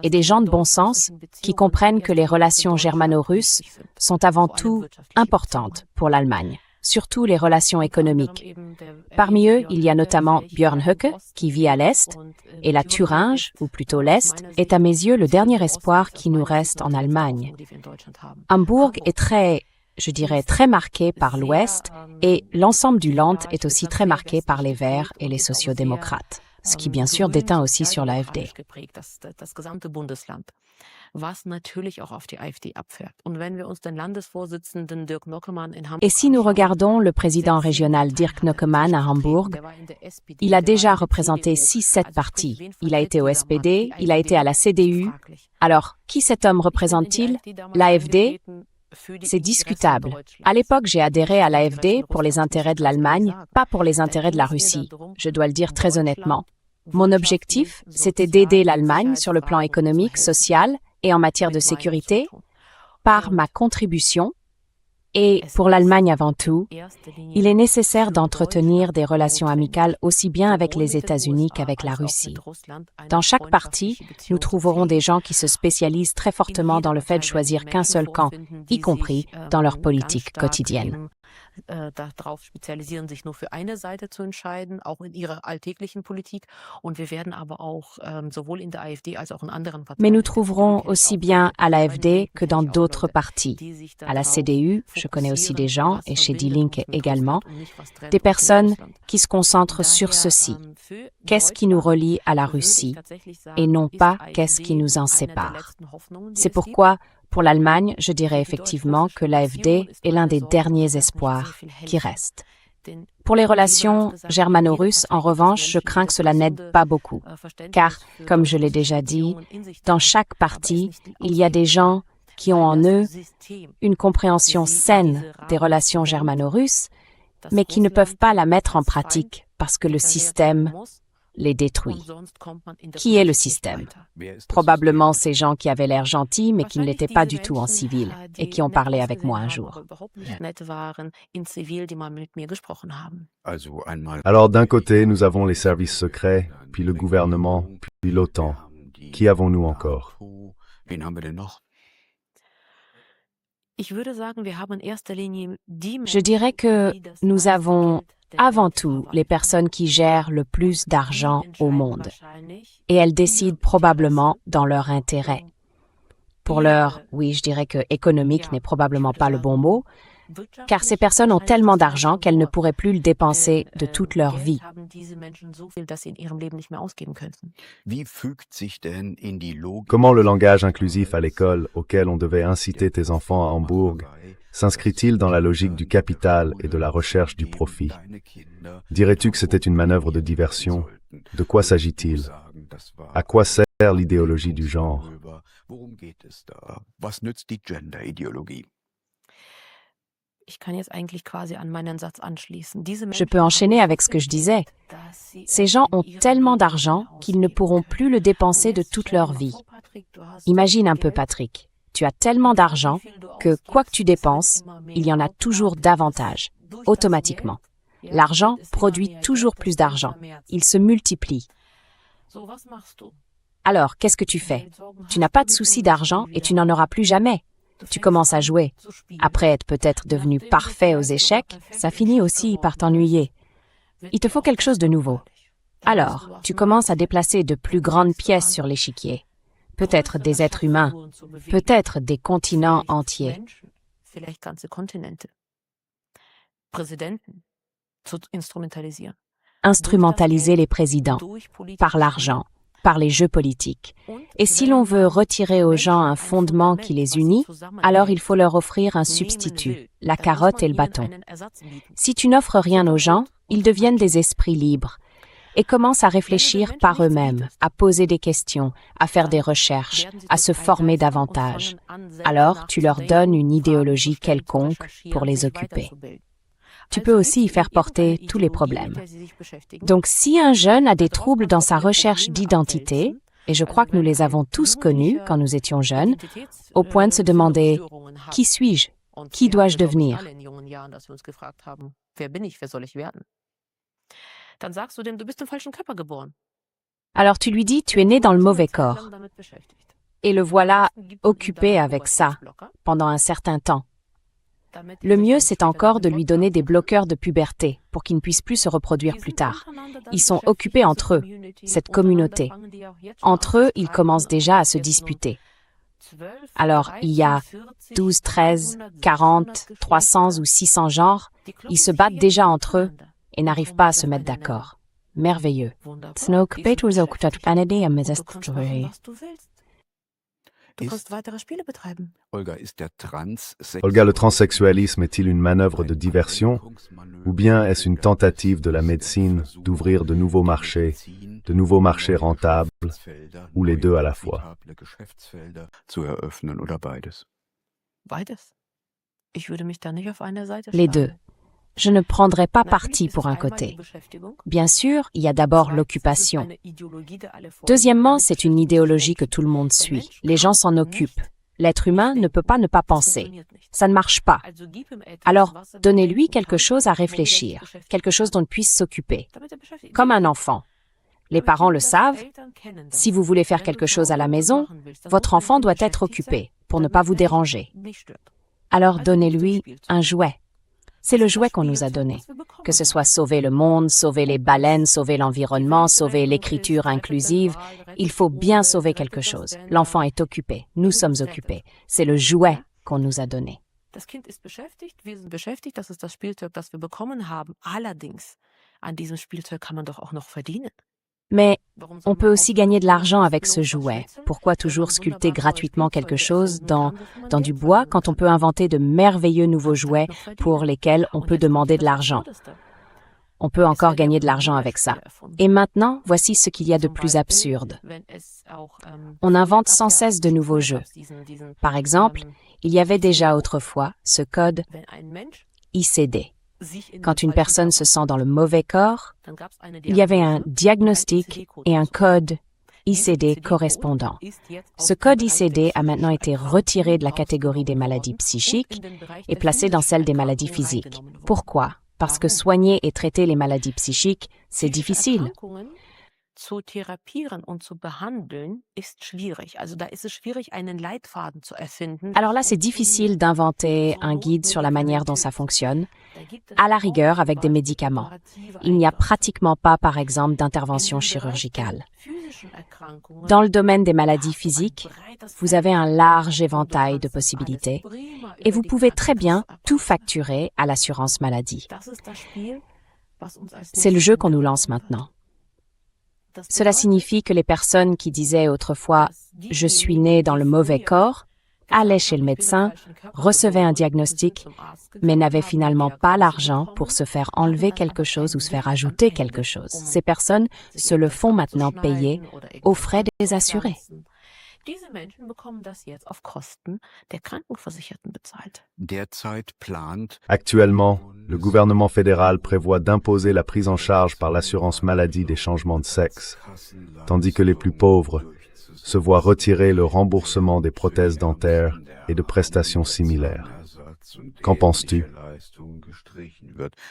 et des gens de bon sens qui comprennent que les relations germano-russes sont avant tout importantes pour l'Allemagne, surtout les relations économiques. Parmi eux, il y a notamment Björn Höcke, qui vit à l'Est, et la Thuringe, ou plutôt l'Est, est à mes yeux le dernier espoir qui nous reste en Allemagne. Hambourg est très marqué par l'Ouest, et l'ensemble du Land est aussi très marqué par les Verts et les sociodémocrates, ce qui bien sûr déteint aussi sur l'AfD. Et si nous regardons le président régional Dirk Nockemann à Hambourg, il a déjà représenté 6-7 partis. Il a été au SPD, il a été à la CDU. Alors, qui cet homme représente-t-il? L'AfD? C'est discutable. À l'époque, j'ai adhéré à l'AfD pour les intérêts de l'Allemagne, pas pour les intérêts de la Russie. Je dois le dire très honnêtement. Mon objectif, c'était d'aider l'Allemagne sur le plan économique, social et en matière de sécurité par ma contribution. Et pour l'Allemagne avant tout, il est nécessaire d'entretenir des relations amicales aussi bien avec les États-Unis qu'avec la Russie. Dans chaque parti, nous trouverons des gens qui se spécialisent très fortement dans le fait de choisir qu'un seul camp, y compris dans leur politique quotidienne. darauf spezialisieren, sich nur für eine Seite zu entscheiden, auch in ihrer alltäglichen Politik. Und wir werden aber auch sowohl in der AfD als auch in anderen Parteien. Mais nous trouverons aussi bien à l'AfD que dans d'autres partis. À la CDU, je connais aussi des gens, et chez Die Linke également, des personnes qui se concentrent sur ceci. Qu'est-ce qui nous relie à la Russie et non pas qu'est-ce qui nous en sépare. C'est pourquoi, pour l'Allemagne, je dirais effectivement que l'AfD est l'un des derniers espoirs qui restent. Pour les relations germano-russes, en revanche, je crains que cela n'aide pas beaucoup. Car, comme je l'ai déjà dit, dans chaque parti, il y a des gens qui ont en eux une compréhension saine des relations germano-russes, mais qui ne peuvent pas la mettre en pratique parce que le système les détruit. Qui est le système? Probablement ces gens qui avaient l'air gentils, mais qui ne l'étaient pas du tout en civil, et qui ont parlé avec moi un jour. Alors d'un côté, nous avons les services secrets, puis le gouvernement, puis l'OTAN. Qui avons-nous encore? Je dirais que nous avons avant tout les personnes qui gèrent le plus d'argent au monde, et elles décident probablement dans leur intérêt. Pour l'heure, oui, je dirais que économique n'est probablement pas le bon mot, car ces personnes ont tellement d'argent qu'elles ne pourraient plus le dépenser de toute leur vie. Comment le langage inclusif à l'école, auquel on devait inciter tes enfants à Hambourg, s'inscrit-il dans la logique du capital et de la recherche du profit? Dirais-tu que c'était une manœuvre de diversion? De quoi s'agit-il? À quoi sert l'idéologie du genre? Je peux enchaîner avec ce que je disais. Ces gens ont tellement d'argent qu'ils ne pourront plus le dépenser de toute leur vie. Imagine un peu, Patrick. Tu as tellement d'argent que, quoi que tu dépenses, il y en a toujours davantage, automatiquement. L'argent produit toujours plus d'argent. Il se multiplie. Alors, qu'est-ce que tu fais? Tu n'as pas de souci d'argent et tu n'en auras plus jamais. Tu commences à jouer. Après être peut-être devenu parfait aux échecs, ça finit aussi par t'ennuyer. Il te faut quelque chose de nouveau. Alors, tu commences à déplacer de plus grandes pièces sur l'échiquier. Peut-être des êtres humains, peut-être des continents entiers. Instrumentaliser les présidents par l'argent, par les jeux politiques. Et si l'on veut retirer aux gens un fondement qui les unit, alors il faut leur offrir un substitut, la carotte et le bâton. Si tu n'offres rien aux gens, ils deviennent des esprits libres et commencent à réfléchir par eux-mêmes, à poser des questions, à faire des recherches, à se former davantage. Alors, tu leur donnes une idéologie quelconque pour les occuper. Tu peux aussi y faire porter tous les problèmes. Donc, si un jeune a des troubles dans sa recherche d'identité, et je crois que nous les avons tous connus quand nous étions jeunes, au point de se demander « Qui suis-je? Qui dois-je devenir ?» Alors tu lui dis, tu es né dans le mauvais corps. Et le voilà occupé avec ça pendant un certain temps. Le mieux, c'est encore de lui donner des bloqueurs de puberté pour qu'il ne puisse plus se reproduire plus tard. Ils sont occupés entre eux, cette communauté. Entre eux, ils commencent déjà à se disputer. Alors, il y a 12, 13, 40, 300 ou 600 genres. Ils se battent déjà entre eux et n'arrivent pas à se mettre d'accord. Merveilleux. Olga, le transsexualisme est-il une manœuvre de diversion ou bien est-ce une tentative de la médecine d'ouvrir de nouveaux marchés rentables, ou les deux à la fois? Les deux. Je ne prendrai pas parti pour un côté. Bien sûr, il y a d'abord l'occupation. Deuxièmement, c'est une idéologie que tout le monde suit. Les gens s'en occupent. L'être humain ne peut pas ne pas penser. Ça ne marche pas. Alors, donnez-lui quelque chose à réfléchir, quelque chose dont il puisse s'occuper. Comme un enfant. Les parents le savent. Si vous voulez faire quelque chose à la maison, votre enfant doit être occupé pour ne pas vous déranger. Alors, donnez-lui un jouet. C'est le jouet qu'on nous a donné. Que ce soit sauver le monde, sauver les baleines, sauver l'environnement, sauver l'écriture inclusive, il faut bien sauver quelque chose. L'enfant est occupé, nous sommes occupés. C'est le jouet qu'on nous a donné. Das Kind ist beschäftigt, wir sind beschäftigt, das ist das Spielzeug, das wir bekommen haben. Allerdings, an diesem Spielzeug kann man doch auch noch verdienen. Mais on peut aussi gagner de l'argent avec ce jouet. Pourquoi toujours sculpter gratuitement quelque chose dans du bois quand on peut inventer de merveilleux nouveaux jouets pour lesquels on peut demander de l'argent? On peut encore gagner de l'argent avec ça. Et maintenant, voici ce qu'il y a de plus absurde. On invente sans cesse de nouveaux jeux. Par exemple, il y avait déjà autrefois ce code ICD. Quand une personne se sent dans le mauvais corps, il y avait un diagnostic et un code ICD correspondant. Ce code ICD a maintenant été retiré de la catégorie des maladies psychiques et placé dans celle des maladies physiques. Pourquoi? Parce que soigner et traiter les maladies psychiques, c'est difficile. Zu therapieren und zu behandeln ist schwierig. Also da ist es schwierig, einen Leitfaden zu erfinden. Alors là, c'est difficile d'inventer un guide sur la manière dont ça fonctionne, à la rigueur avec des médicaments. Il n'y a pratiquement pas, par exemple, d'intervention chirurgicale. Dans le domaine des maladies physiques, vous avez un large éventail de possibilités et vous pouvez très bien tout facturer à l'assurance maladie. C'est le jeu qu'on nous lance maintenant. Cela signifie que les personnes qui disaient autrefois « je suis né dans le mauvais corps » allaient chez le médecin, recevaient un diagnostic, mais n'avaient finalement pas l'argent pour se faire enlever quelque chose ou se faire ajouter quelque chose. Ces personnes se le font maintenant payer aux frais des assurés. Diese Menschen bekommen das jetzt auf Kosten der Krankenversicherten bezahlt. Derzeit plant Actuellement, le gouvernement fédéral prévoit d'imposer la prise en charge par l'assurance maladie des changements de sexe, tandis que les plus pauvres se voient retirer le remboursement des prothèses dentaires et de prestations similaires. Qu'en penses-tu?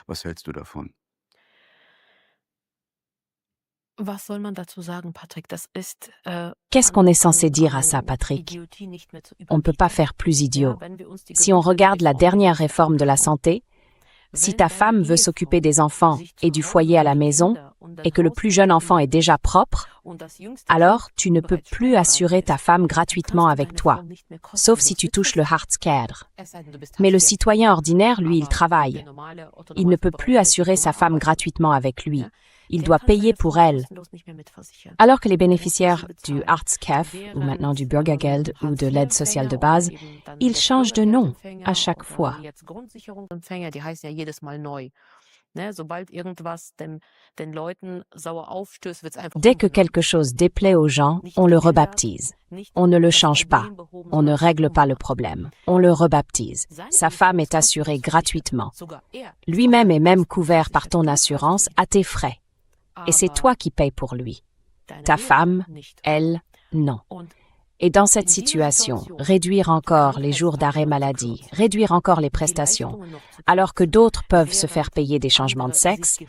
Was hältst du davon? Was soll man dazu sagen, Patrick? Das ist, Qu'est-ce qu'on est censé dire à ça, Patrick? On ne peut pas faire plus idiot. Si on regarde la dernière réforme de la santé, si ta femme veut s'occuper des enfants et du foyer à la maison, et que le plus jeune enfant est déjà propre, alors tu ne peux plus assurer ta femme gratuitement avec toi, sauf si tu touches le Hartz-IV. Mais le citoyen ordinaire, lui, il travaille. Il ne peut plus assurer sa femme gratuitement avec lui. Il doit payer pour elle. Alors que les bénéficiaires du Hartz-IV, ou maintenant du Bürgergeld ou de l'aide sociale de base, ils changent de nom à chaque fois. Dès que quelque chose déplaît aux gens, on le rebaptise. On ne le change pas. On ne règle pas le problème. On le rebaptise. Sa femme est assurée gratuitement. Lui-même est même couvert par ton assurance à tes frais. Et c'est toi qui payes pour lui. Ta femme, elle, non. Et dans cette situation, réduire encore les jours d'arrêt maladie, réduire encore les prestations, alors que d'autres peuvent se faire payer des changements de sexe,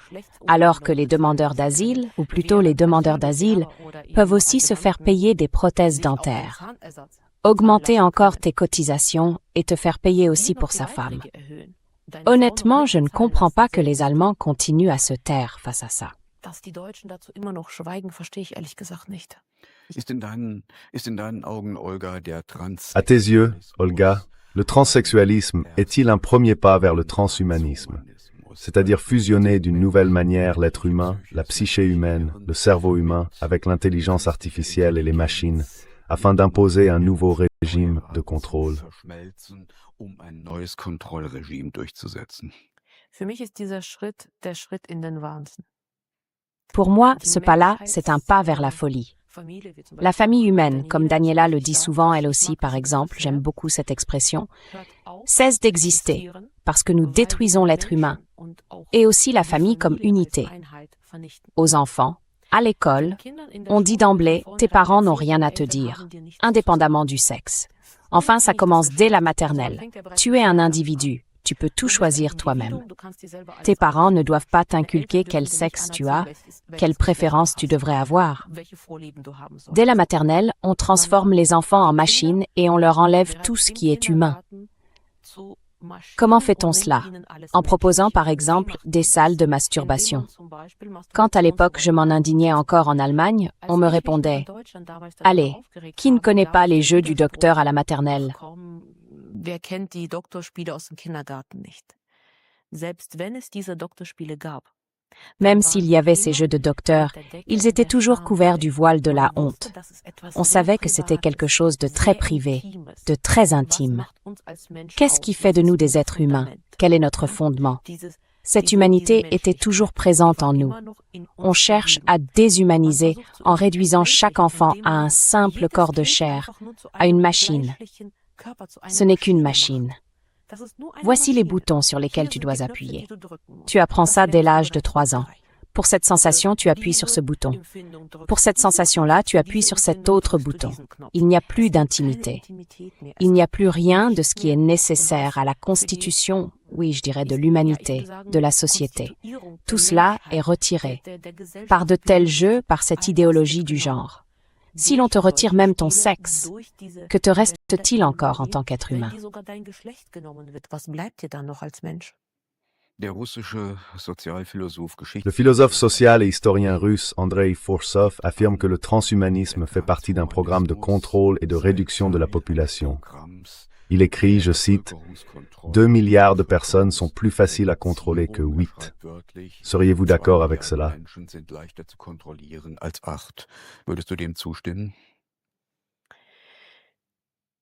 alors que les demandeurs d'asile, ou plutôt les demandeurs d'asile, peuvent aussi se faire payer des prothèses dentaires. Augmenter encore tes cotisations et te faire payer aussi pour sa femme. Honnêtement, je ne comprends pas que les Allemands continuent à se taire face à ça. Dass die Deutschen dazu immer noch schweigen, verstehe ich ehrlich gesagt nicht. Ist in deinen Augen, Olga, der À tes yeux, Olga, le transsexualisme est-il un premier pas vers le transhumanisme, c'est-à-dire fusionner d'une nouvelle manière l'être humain, la psyché humaine, le cerveau humain avec l'intelligence artificielle et les machines, afin d'imposer un nouveau régime de contrôle? ein neues Kontrollregime durchzusetzen? Für mich ist dieser Schritt der Schritt in den Wahnsinn. Pour moi, ce pas-là, c'est un pas vers la folie. La famille humaine, comme Daniela le dit souvent elle aussi par exemple, j'aime beaucoup cette expression, cesse d'exister parce que nous détruisons l'être humain et aussi la famille comme unité. Aux enfants, à l'école, on dit d'emblée « tes parents n'ont rien à te dire », indépendamment du sexe. Enfin, ça commence dès la maternelle. Tu es un individu. Tu peux tout choisir toi-même. Tes parents ne doivent pas t'inculquer quel sexe tu as, quelle préférence tu devrais avoir. Dès la maternelle, on transforme les enfants en machines et on leur enlève tout ce qui est humain. Comment fait-on cela? En proposant par exemple des salles de masturbation. Quand à l'époque je m'en indignais encore en Allemagne, on me répondait « Allez, qui ne connaît pas les jeux du docteur à la maternelle ?» Wer kennt die Doktorspiele aus dem Kindergarten nicht? Selbst wenn es diese Doktorspiele gab. Même s'il y avait ces jeux de docteur, ils étaient toujours couverts du voile de la honte. On savait que c'était quelque chose de très privé, de très intime. Qu'est-ce qui fait de nous des êtres humains? Quel est notre fondement? Cette humanité était toujours présente en nous. On cherche à déshumaniser en réduisant chaque enfant à un simple corps de chair, à une machine. Ce n'est qu'une machine. Voici les boutons sur lesquels tu dois appuyer. Tu apprends ça dès l'âge de 3 ans. Pour cette sensation, tu appuies sur ce bouton. Pour cette sensation-là, tu appuies sur cet autre bouton. Il n'y a plus d'intimité. Il n'y a plus rien de ce qui est nécessaire à la constitution, oui, je dirais de l'humanité, de la société. Tout cela est retiré par de tels jeux, par cette idéologie du genre. Si l'on te retire même ton sexe, que te reste-t-il encore en tant qu'être humain? Le philosophe social et historien russe Andrei Forsov affirme que le transhumanisme fait partie d'un programme de contrôle et de réduction de la population. Il écrit, je cite, « 2 milliards de personnes sont plus faciles à contrôler que 8. » Seriez-vous d'accord avec cela? Würdest du dem zustimmen?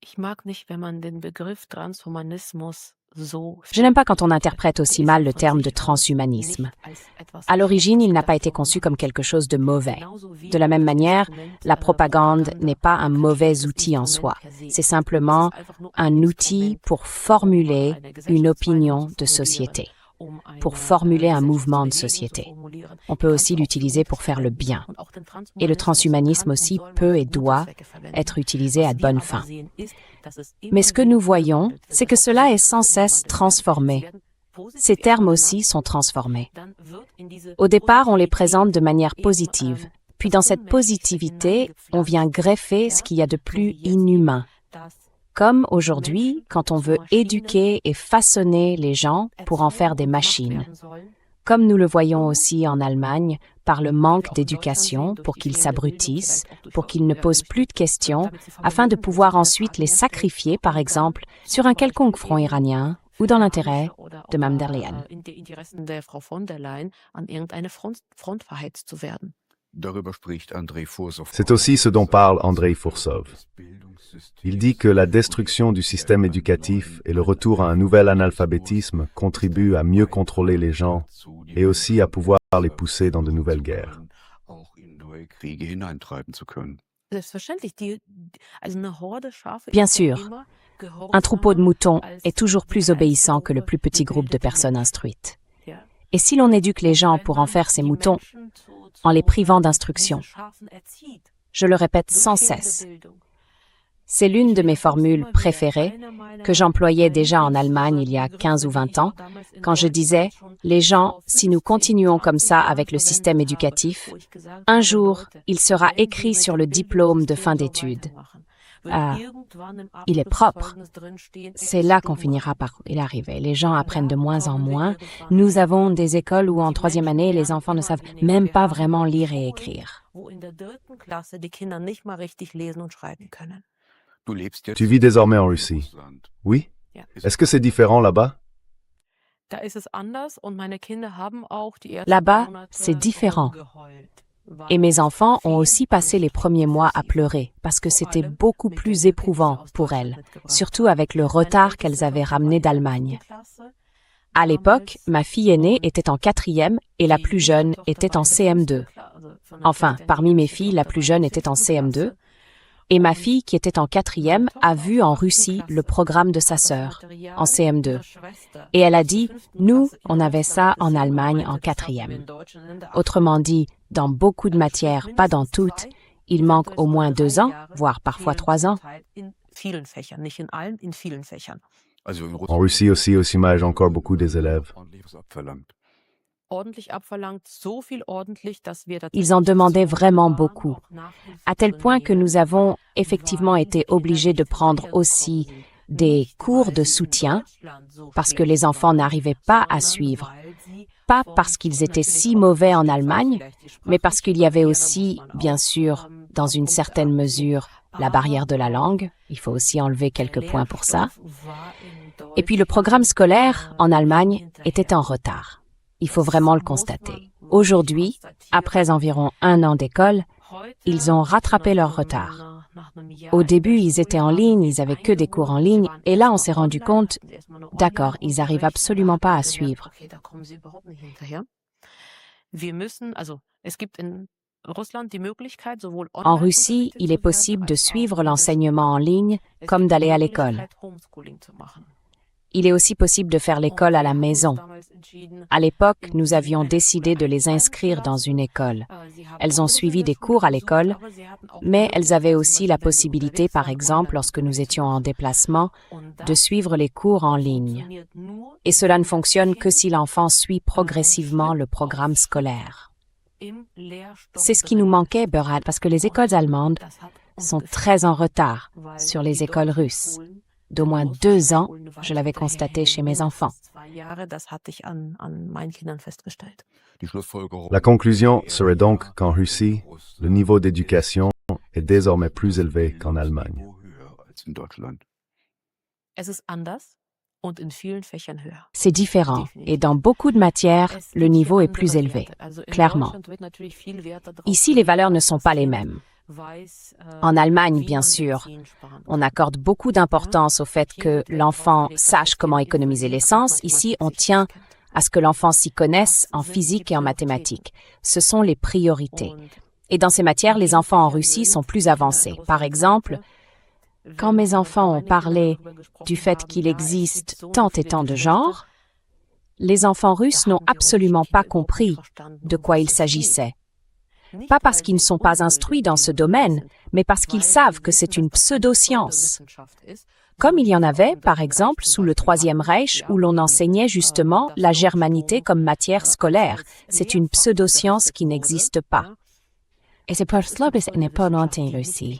Ich mag nicht, wenn man den Begriff Transhumanismus so Je n'aime pas quand on interprète aussi mal le terme de transhumanisme. À l'origine, il n'a pas été conçu comme quelque chose de mauvais. De la même manière, la propagande n'est pas un mauvais outil en soi. C'est simplement un outil pour formuler une opinion de société, pour formuler un mouvement de société. On peut aussi l'utiliser pour faire le bien. Et le transhumanisme aussi peut et doit être utilisé à de bonnes fins. Mais ce que nous voyons, c'est que cela est sans cesse transformé. Ces termes aussi sont transformés. Au départ, on les présente de manière positive. Puis dans cette positivité, on vient greffer ce qu'il y a de plus inhumain. Comme aujourd'hui, quand on veut éduquer et façonner les gens pour en faire des machines. Comme nous le voyons aussi en Allemagne, par le manque d'éducation, pour qu'ils s'abrutissent, pour qu'ils ne posent plus de questions, afin de pouvoir ensuite les sacrifier, par exemple, sur un quelconque front iranien ou dans l'intérêt de Mme der Leyen. C'est aussi ce dont parle Andrei Forsov. Il dit que la destruction du système éducatif et le retour à un nouvel analphabétisme contribuent à mieux contrôler les gens et aussi à pouvoir les pousser dans de nouvelles guerres. Bien sûr, un troupeau de moutons est toujours plus obéissant que le plus petit groupe de personnes instruites. Et si l'on éduque les gens pour en faire ces moutons, en les privant d'instruction, je le répète sans cesse, c'est l'une de mes formules préférées que j'employais déjà en Allemagne il y a 15 ou 20 ans, quand je disais « Les gens, si nous continuons comme ça avec le système éducatif, un jour, il sera écrit sur le diplôme de fin d'études. Il est propre. » C'est là qu'on finira par y arriver. Les gens apprennent de moins en moins. Nous avons des écoles où en 3e année, les enfants ne savent même pas vraiment lire et écrire. Tu vis désormais en Russie. Oui? Est-ce que c'est différent là-bas? Là-bas, c'est différent. Et mes enfants ont aussi passé les premiers mois à pleurer parce que c'était beaucoup plus éprouvant pour elles, surtout avec le retard qu'elles avaient ramené d'Allemagne. À l'époque, ma fille aînée était en 4e et la plus jeune était en CM2. Enfin, parmi mes filles, la plus jeune était en CM2. Et ma fille, qui était en 4e, a vu en Russie le programme de sa sœur, en CM2. Et elle a dit, nous, on avait ça en Allemagne en 4e. Autrement dit, dans beaucoup de matières, pas dans toutes, il manque au moins 2 ans, voire parfois 3 ans. En Russie aussi, au CIMA, encore beaucoup des élèves. Ils en demandaient vraiment beaucoup, à tel point que nous avons effectivement été obligés de prendre aussi des cours de soutien parce que les enfants n'arrivaient pas à suivre, pas parce qu'ils étaient si mauvais en Allemagne, mais parce qu'il y avait aussi, bien sûr, dans une certaine mesure, la barrière de la langue. Il faut aussi enlever quelques points pour ça. Et puis le programme scolaire en Allemagne était en retard. Il faut vraiment le constater. Aujourd'hui, après environ 1 an d'école, ils ont rattrapé leur retard. Au début, ils étaient en ligne, ils avaient que des cours en ligne, et là, on s'est rendu compte, d'accord, ils n'arrivent absolument pas à suivre. En Russie, il est possible de suivre l'enseignement en ligne comme d'aller à l'école. Il est aussi possible de faire l'école à la maison. À l'époque, nous avions décidé de les inscrire dans une école. Elles ont suivi des cours à l'école, mais elles avaient aussi la possibilité, par exemple, lorsque nous étions en déplacement, de suivre les cours en ligne. Et cela ne fonctionne que si l'enfant suit progressivement le programme scolaire. C'est ce qui nous manquait, Berat, parce que les écoles allemandes sont très en retard sur les écoles russes. D'au moins 2 ans, je l'avais constaté chez mes enfants. La conclusion serait donc qu'en Russie, le niveau d'éducation est désormais plus élevé qu'en Allemagne. C'est différent, et dans beaucoup de matières, le niveau est plus élevé, clairement. Ici, les valeurs ne sont pas les mêmes. En Allemagne, bien sûr, on accorde beaucoup d'importance au fait que l'enfant sache comment économiser l'essence. Ici, on tient à ce que l'enfant s'y connaisse en physique et en mathématiques. Ce sont les priorités. Et dans ces matières, les enfants en Russie sont plus avancés. Par exemple, quand mes enfants ont parlé du fait qu'il existe tant et tant de genres, les enfants russes n'ont absolument pas compris de quoi il s'agissait. Pas parce qu'ils ne sont pas instruits dans ce domaine, mais parce qu'ils savent que c'est une pseudo-science. Comme il y en avait, par exemple, sous le Troisième Reich, où l'on enseignait justement la germanité comme matière scolaire. C'est une pseudo-science qui n'existe pas. Et c'est pour cela que ce n'est pas en Russie.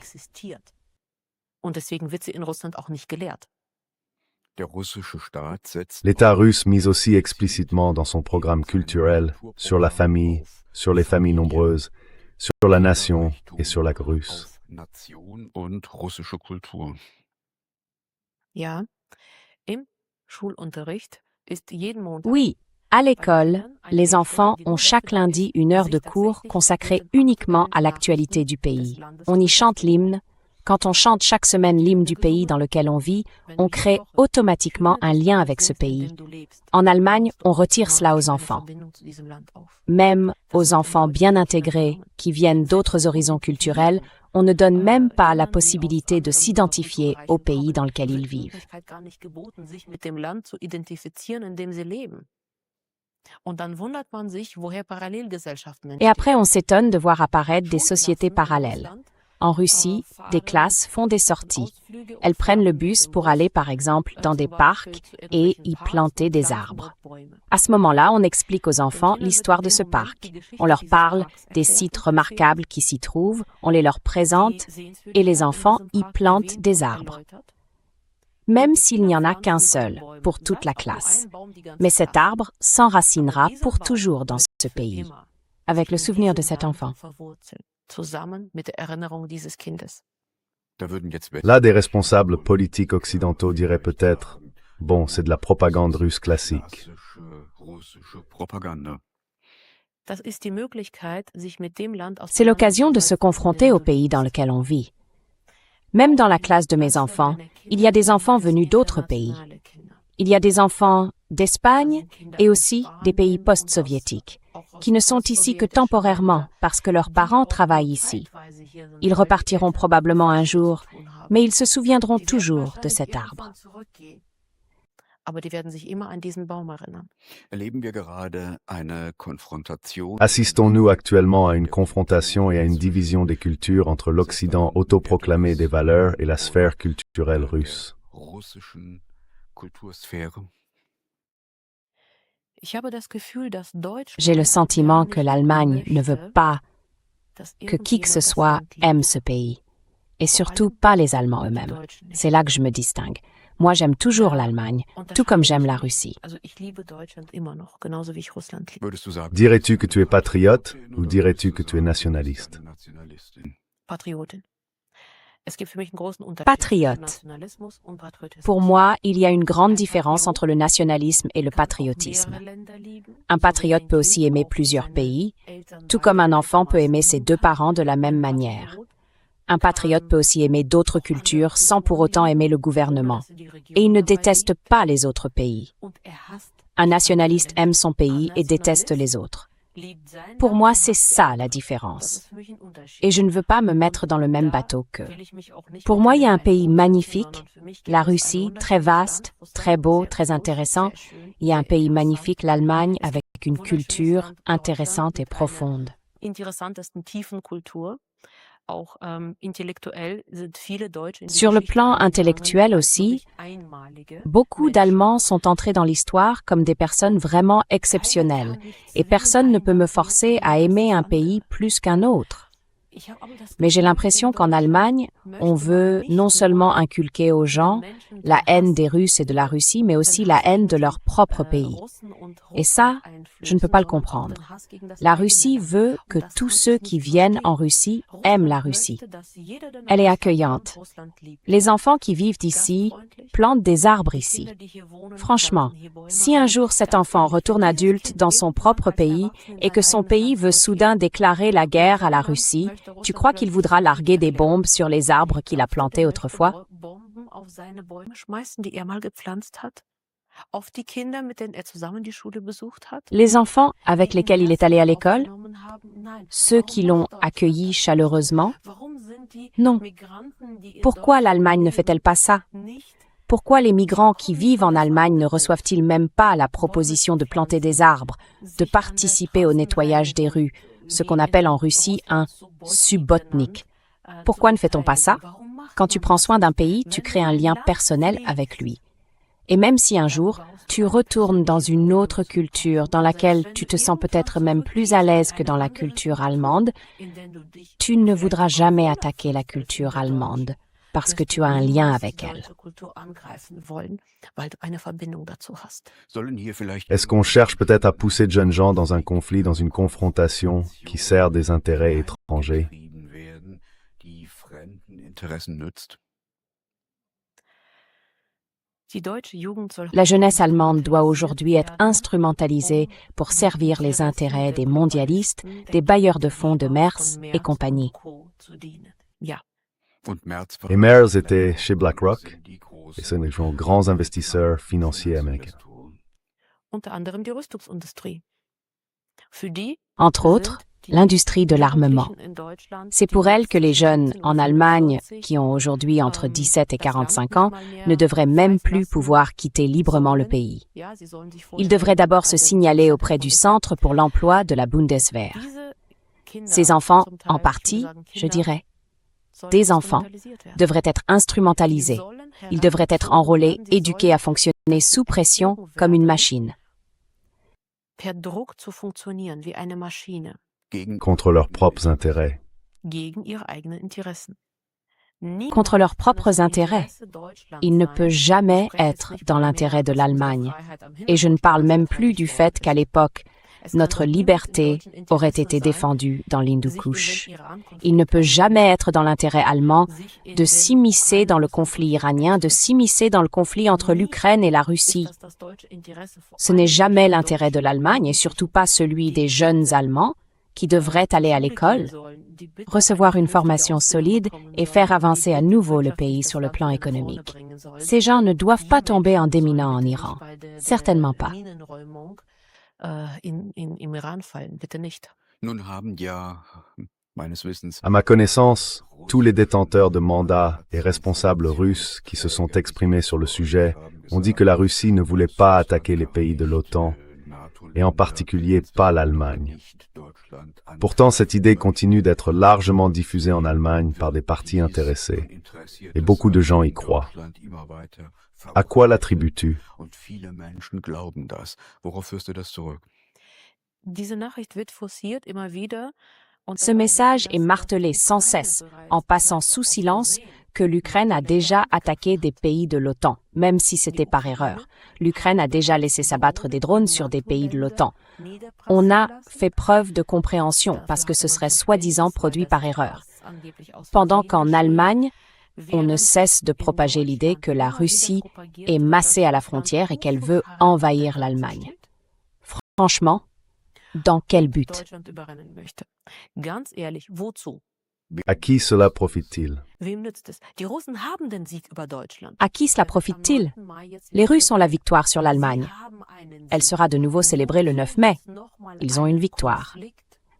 L'État russe mise aussi explicitement dans son programme culturel sur la famille, sur les familles nombreuses, sur la nation et sur la russe. Oui, à l'école, les enfants ont chaque lundi 1 heure de cours consacrée uniquement à l'actualité du pays. On y chante l'hymne. Quand on chante chaque semaine l'hymne du pays dans lequel on vit, on crée automatiquement un lien avec ce pays. En Allemagne, on retire cela aux enfants. Même aux enfants bien intégrés qui viennent d'autres horizons culturels, on ne donne même pas la possibilité de s'identifier au pays dans lequel ils vivent. Et après, on s'étonne de voir apparaître des sociétés parallèles. En Russie, des classes font des sorties. Elles prennent le bus pour aller, par exemple, dans des parcs et y planter des arbres. À ce moment-là, on explique aux enfants l'histoire de ce parc. On leur parle des sites remarquables qui s'y trouvent, on les leur présente et les enfants y plantent des arbres. Même s'il n'y en a qu'un seul pour toute la classe. Mais cet arbre s'enracinera pour toujours dans ce pays, avec le souvenir de cet enfant. Là, des responsables politiques occidentaux diraient peut-être « Bon, c'est de la propagande russe classique ». C'est l'occasion de se confronter au pays dans lequel on vit. Même dans la classe de mes enfants, il y a des enfants venus d'autres pays. Il y a des enfants d'Espagne et aussi des pays post-soviétiques, qui ne sont ici que temporairement parce que leurs parents travaillent ici. Ils repartiront probablement un jour, mais ils se souviendront toujours de cet arbre. Assistons-nous actuellement à une confrontation et à une division des cultures entre l'Occident autoproclamé des valeurs et la sphère culturelle russe? J'ai le sentiment que l'Allemagne ne veut pas que qui que ce soit aime ce pays, et surtout pas les Allemands eux-mêmes. C'est là que je me distingue. Moi, j'aime toujours l'Allemagne, tout comme j'aime la Russie. Also ich liebe Deutschland immer noch, genauso wie ich Russland liebe. Würdest du sagen, Dirais-tu que tu es patriote ou dirais-tu que tu es nationaliste? Nationalistin? Patriotin. Es gibt für mich einen großen Unterschied Patriote. zwischen Nationalismus und Patriotismus. Pour moi, il y a une grande différence entre le nationalisme et le patriotisme. Un patriote peut aussi aimer plusieurs pays, tout comme un enfant peut aimer ses deux parents de la même manière. Un patriote peut aussi aimer d'autres cultures sans pour autant aimer le gouvernement. Et il ne déteste pas les autres pays. Un nationaliste aime son pays et déteste les autres. Pour moi, c'est ça la différence. Et je ne veux pas me mettre dans le même bateau qu'eux. Pour moi, il y a un pays magnifique, la Russie, très vaste, très beau, très intéressant. Il y a un pays magnifique, l'Allemagne, avec une culture intéressante et profonde. Sur le plan intellectuel aussi, beaucoup d'Allemands sont entrés dans l'histoire comme des personnes vraiment exceptionnelles, et personne ne peut me forcer à aimer un pays plus qu'un autre. Mais j'ai l'impression qu'en Allemagne, on veut non seulement inculquer aux gens la haine des Russes et de la Russie, mais aussi la haine de leur propre pays. Et ça, je ne peux pas le comprendre. La Russie veut que tous ceux qui viennent en Russie aiment la Russie. Elle est accueillante. Les enfants qui vivent ici plantent des arbres ici. Franchement, si un jour cet enfant retourne adulte dans son propre pays et que son pays veut soudain déclarer la guerre à la Russie, tu crois qu'il voudra larguer des bombes sur les arbres qu'il a plantés autrefois? Les enfants avec lesquels il est allé à l'école? Ceux qui l'ont accueilli chaleureusement? Non. Pourquoi l'Allemagne ne fait-elle pas ça? Pourquoi les migrants qui vivent en Allemagne ne reçoivent-ils même pas la proposition de planter des arbres, de participer au nettoyage des rues, ce qu'on appelle en Russie un subbotnik? Pourquoi ne fait-on pas ça? Quand tu prends soin d'un pays, tu crées un lien personnel avec lui. Et même si un jour, tu retournes dans une autre culture dans laquelle tu te sens peut-être même plus à l'aise que dans la culture allemande, tu ne voudras jamais attaquer la culture allemande parce que tu as un lien avec elle. Est-ce qu'on cherche peut-être à pousser de jeunes gens dans un conflit, dans une confrontation qui sert des intérêts étrangers? La jeunesse allemande doit aujourd'hui être instrumentalisée pour servir les intérêts des mondialistes, des bailleurs de fonds de Merz et compagnie. Et Merz était chez BlackRock, et ce sont de grands investisseurs financiers américains. Entre autres, l'industrie de l'armement. C'est pour elle que les jeunes en Allemagne, qui ont aujourd'hui entre 17 et 45 ans, ne devraient même plus pouvoir quitter librement le pays. Ils devraient d'abord se signaler auprès du Centre pour l'emploi de la Bundeswehr. Ces enfants, en partie, je dirais, des enfants, devraient être instrumentalisés. Ils devraient être enrôlés, éduqués à fonctionner sous pression comme une machine. Contre leurs propres intérêts. Contre leurs propres intérêts. Il ne peut jamais être dans l'intérêt de l'Allemagne. Et je ne parle même plus du fait qu'à l'époque, notre liberté aurait été défendue dans l'Hindu Kush. Il ne peut jamais être dans l'intérêt allemand de s'immiscer dans le conflit iranien, de s'immiscer dans le conflit entre l'Ukraine et la Russie. Ce n'est jamais l'intérêt de l'Allemagne et surtout pas celui des jeunes Allemands qui devraient aller à l'école, recevoir une formation solide et faire avancer à nouveau le pays sur le plan économique. Ces gens ne doivent pas tomber en déminant en Iran. Certainement pas. À ma connaissance, tous les détenteurs de mandats et responsables russes qui se sont exprimés sur le sujet ont dit que la Russie ne voulait pas attaquer les pays de l'OTAN, et en particulier pas l'Allemagne. Pourtant, cette idée continue d'être largement diffusée en Allemagne par des partis intéressés, et beaucoup de gens y croient. À quoi l'attribues-tu? Diese Nachricht wird forciert immer wieder Ce message est martelé sans cesse, en passant sous silence, que l'Ukraine a déjà attaqué des pays de l'OTAN, même si c'était par erreur. L'Ukraine a déjà laissé s'abattre des drones sur des pays de l'OTAN. On a fait preuve de compréhension parce que ce serait soi-disant produit par erreur. Pendant qu'en Allemagne, on ne cesse de propager l'idée que la Russie est massée à la frontière et qu'elle veut envahir l'Allemagne. Franchement, dans quel but? Deutschland überrennen möchte. Ganz ehrlich, wozu? À qui cela profite-t-il? Wem nützt es? Die Russen haben den Sieg über Deutschland. À qui cela profite-t-il? Les Russes ont la victoire sur l'Allemagne. Elle sera de nouveau célébrée le 9 mai. Ils ont une victoire.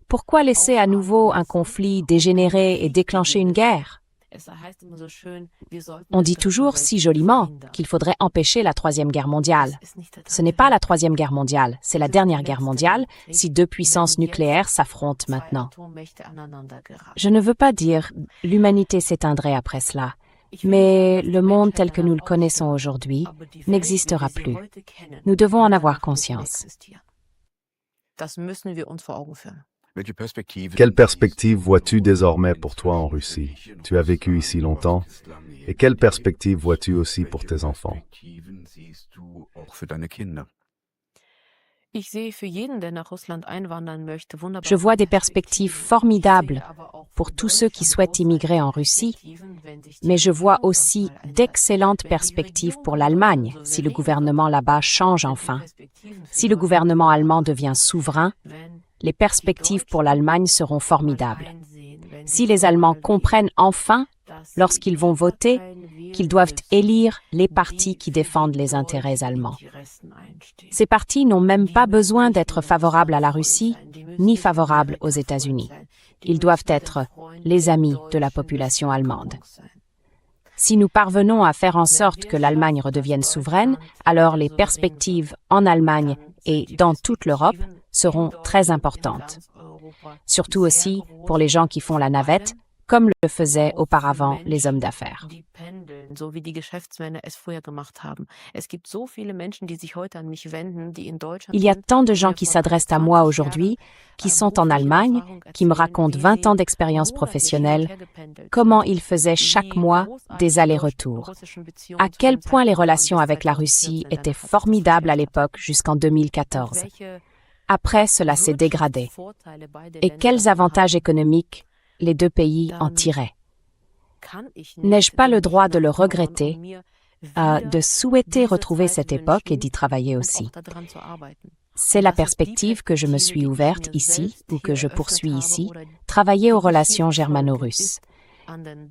Pourquoi laisser à nouveau un conflit dégénérer et déclencher une guerre? On dit toujours si joliment qu'il faudrait empêcher la Troisième Guerre mondiale. Ce n'est pas la Troisième Guerre mondiale, c'est la dernière guerre mondiale si deux puissances nucléaires s'affrontent maintenant. Je ne veux pas dire l'humanité s'éteindrait après cela, mais le monde tel que nous le connaissons aujourd'hui n'existera plus. Nous devons en avoir conscience. Das müssen wir uns vor Augen führen. Quelle perspective vois-tu désormais pour toi en Russie? Tu as vécu ici longtemps. Et quelle perspective vois-tu aussi pour tes enfants? Je vois des perspectives formidables pour tous ceux qui souhaitent immigrer en Russie, mais je vois aussi d'excellentes perspectives pour l'Allemagne si le gouvernement là-bas change enfin. Si le gouvernement allemand devient souverain, les perspectives pour l'Allemagne seront formidables. Si les Allemands comprennent enfin, lorsqu'ils vont voter, qu'ils doivent élire les partis qui défendent les intérêts allemands. Ces partis n'ont même pas besoin d'être favorables à la Russie, ni favorables aux États-Unis. Ils doivent être les amis de la population allemande. Si nous parvenons à faire en sorte que l'Allemagne redevienne souveraine, alors les perspectives en Allemagne et dans toute l'Europe seront très importantes. Surtout aussi pour les gens qui font la navette, comme le faisaient auparavant les hommes d'affaires. Il y a tant de gens qui s'adressent à moi aujourd'hui, qui sont en Allemagne, qui me racontent 20 ans d'expérience professionnelle, comment ils faisaient chaque mois des allers-retours. À quel point les relations avec la Russie étaient formidables à l'époque jusqu'en 2014. Après, cela s'est dégradé. Et quels avantages économiques les deux pays en tiraient? N'ai-je pas le droit de le regretter, de souhaiter retrouver cette époque et d'y travailler aussi? C'est la perspective que je me suis ouverte ici, ou que je poursuis ici, travailler aux relations germano-russes.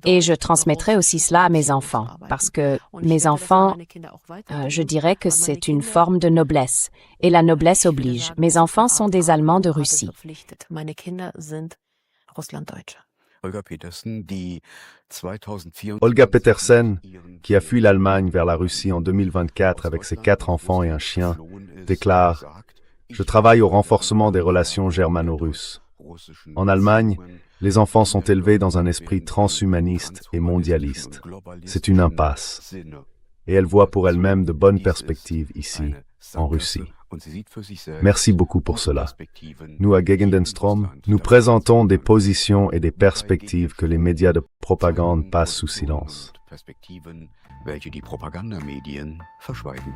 Et je transmettrai aussi cela à mes enfants, parce que mes enfants, je dirais que c'est une forme de noblesse, et la noblesse oblige. Mes enfants sont des Allemands de Russie. Olga Petersen, qui a fui l'Allemagne vers la Russie en 2024 avec ses 4 enfants et un chien, déclare « Je travaille au renforcement des relations germano-russes. En Allemagne, les enfants sont élevés dans un esprit transhumaniste et mondialiste. C'est une impasse. Et elle voit pour elle-même de bonnes perspectives ici, en Russie. Merci beaucoup pour cela. Nous, à Gegendenstrom, nous présentons des positions et des perspectives que les médias de propagande passent sous silence. Welche die Propagandamedien verschweigen.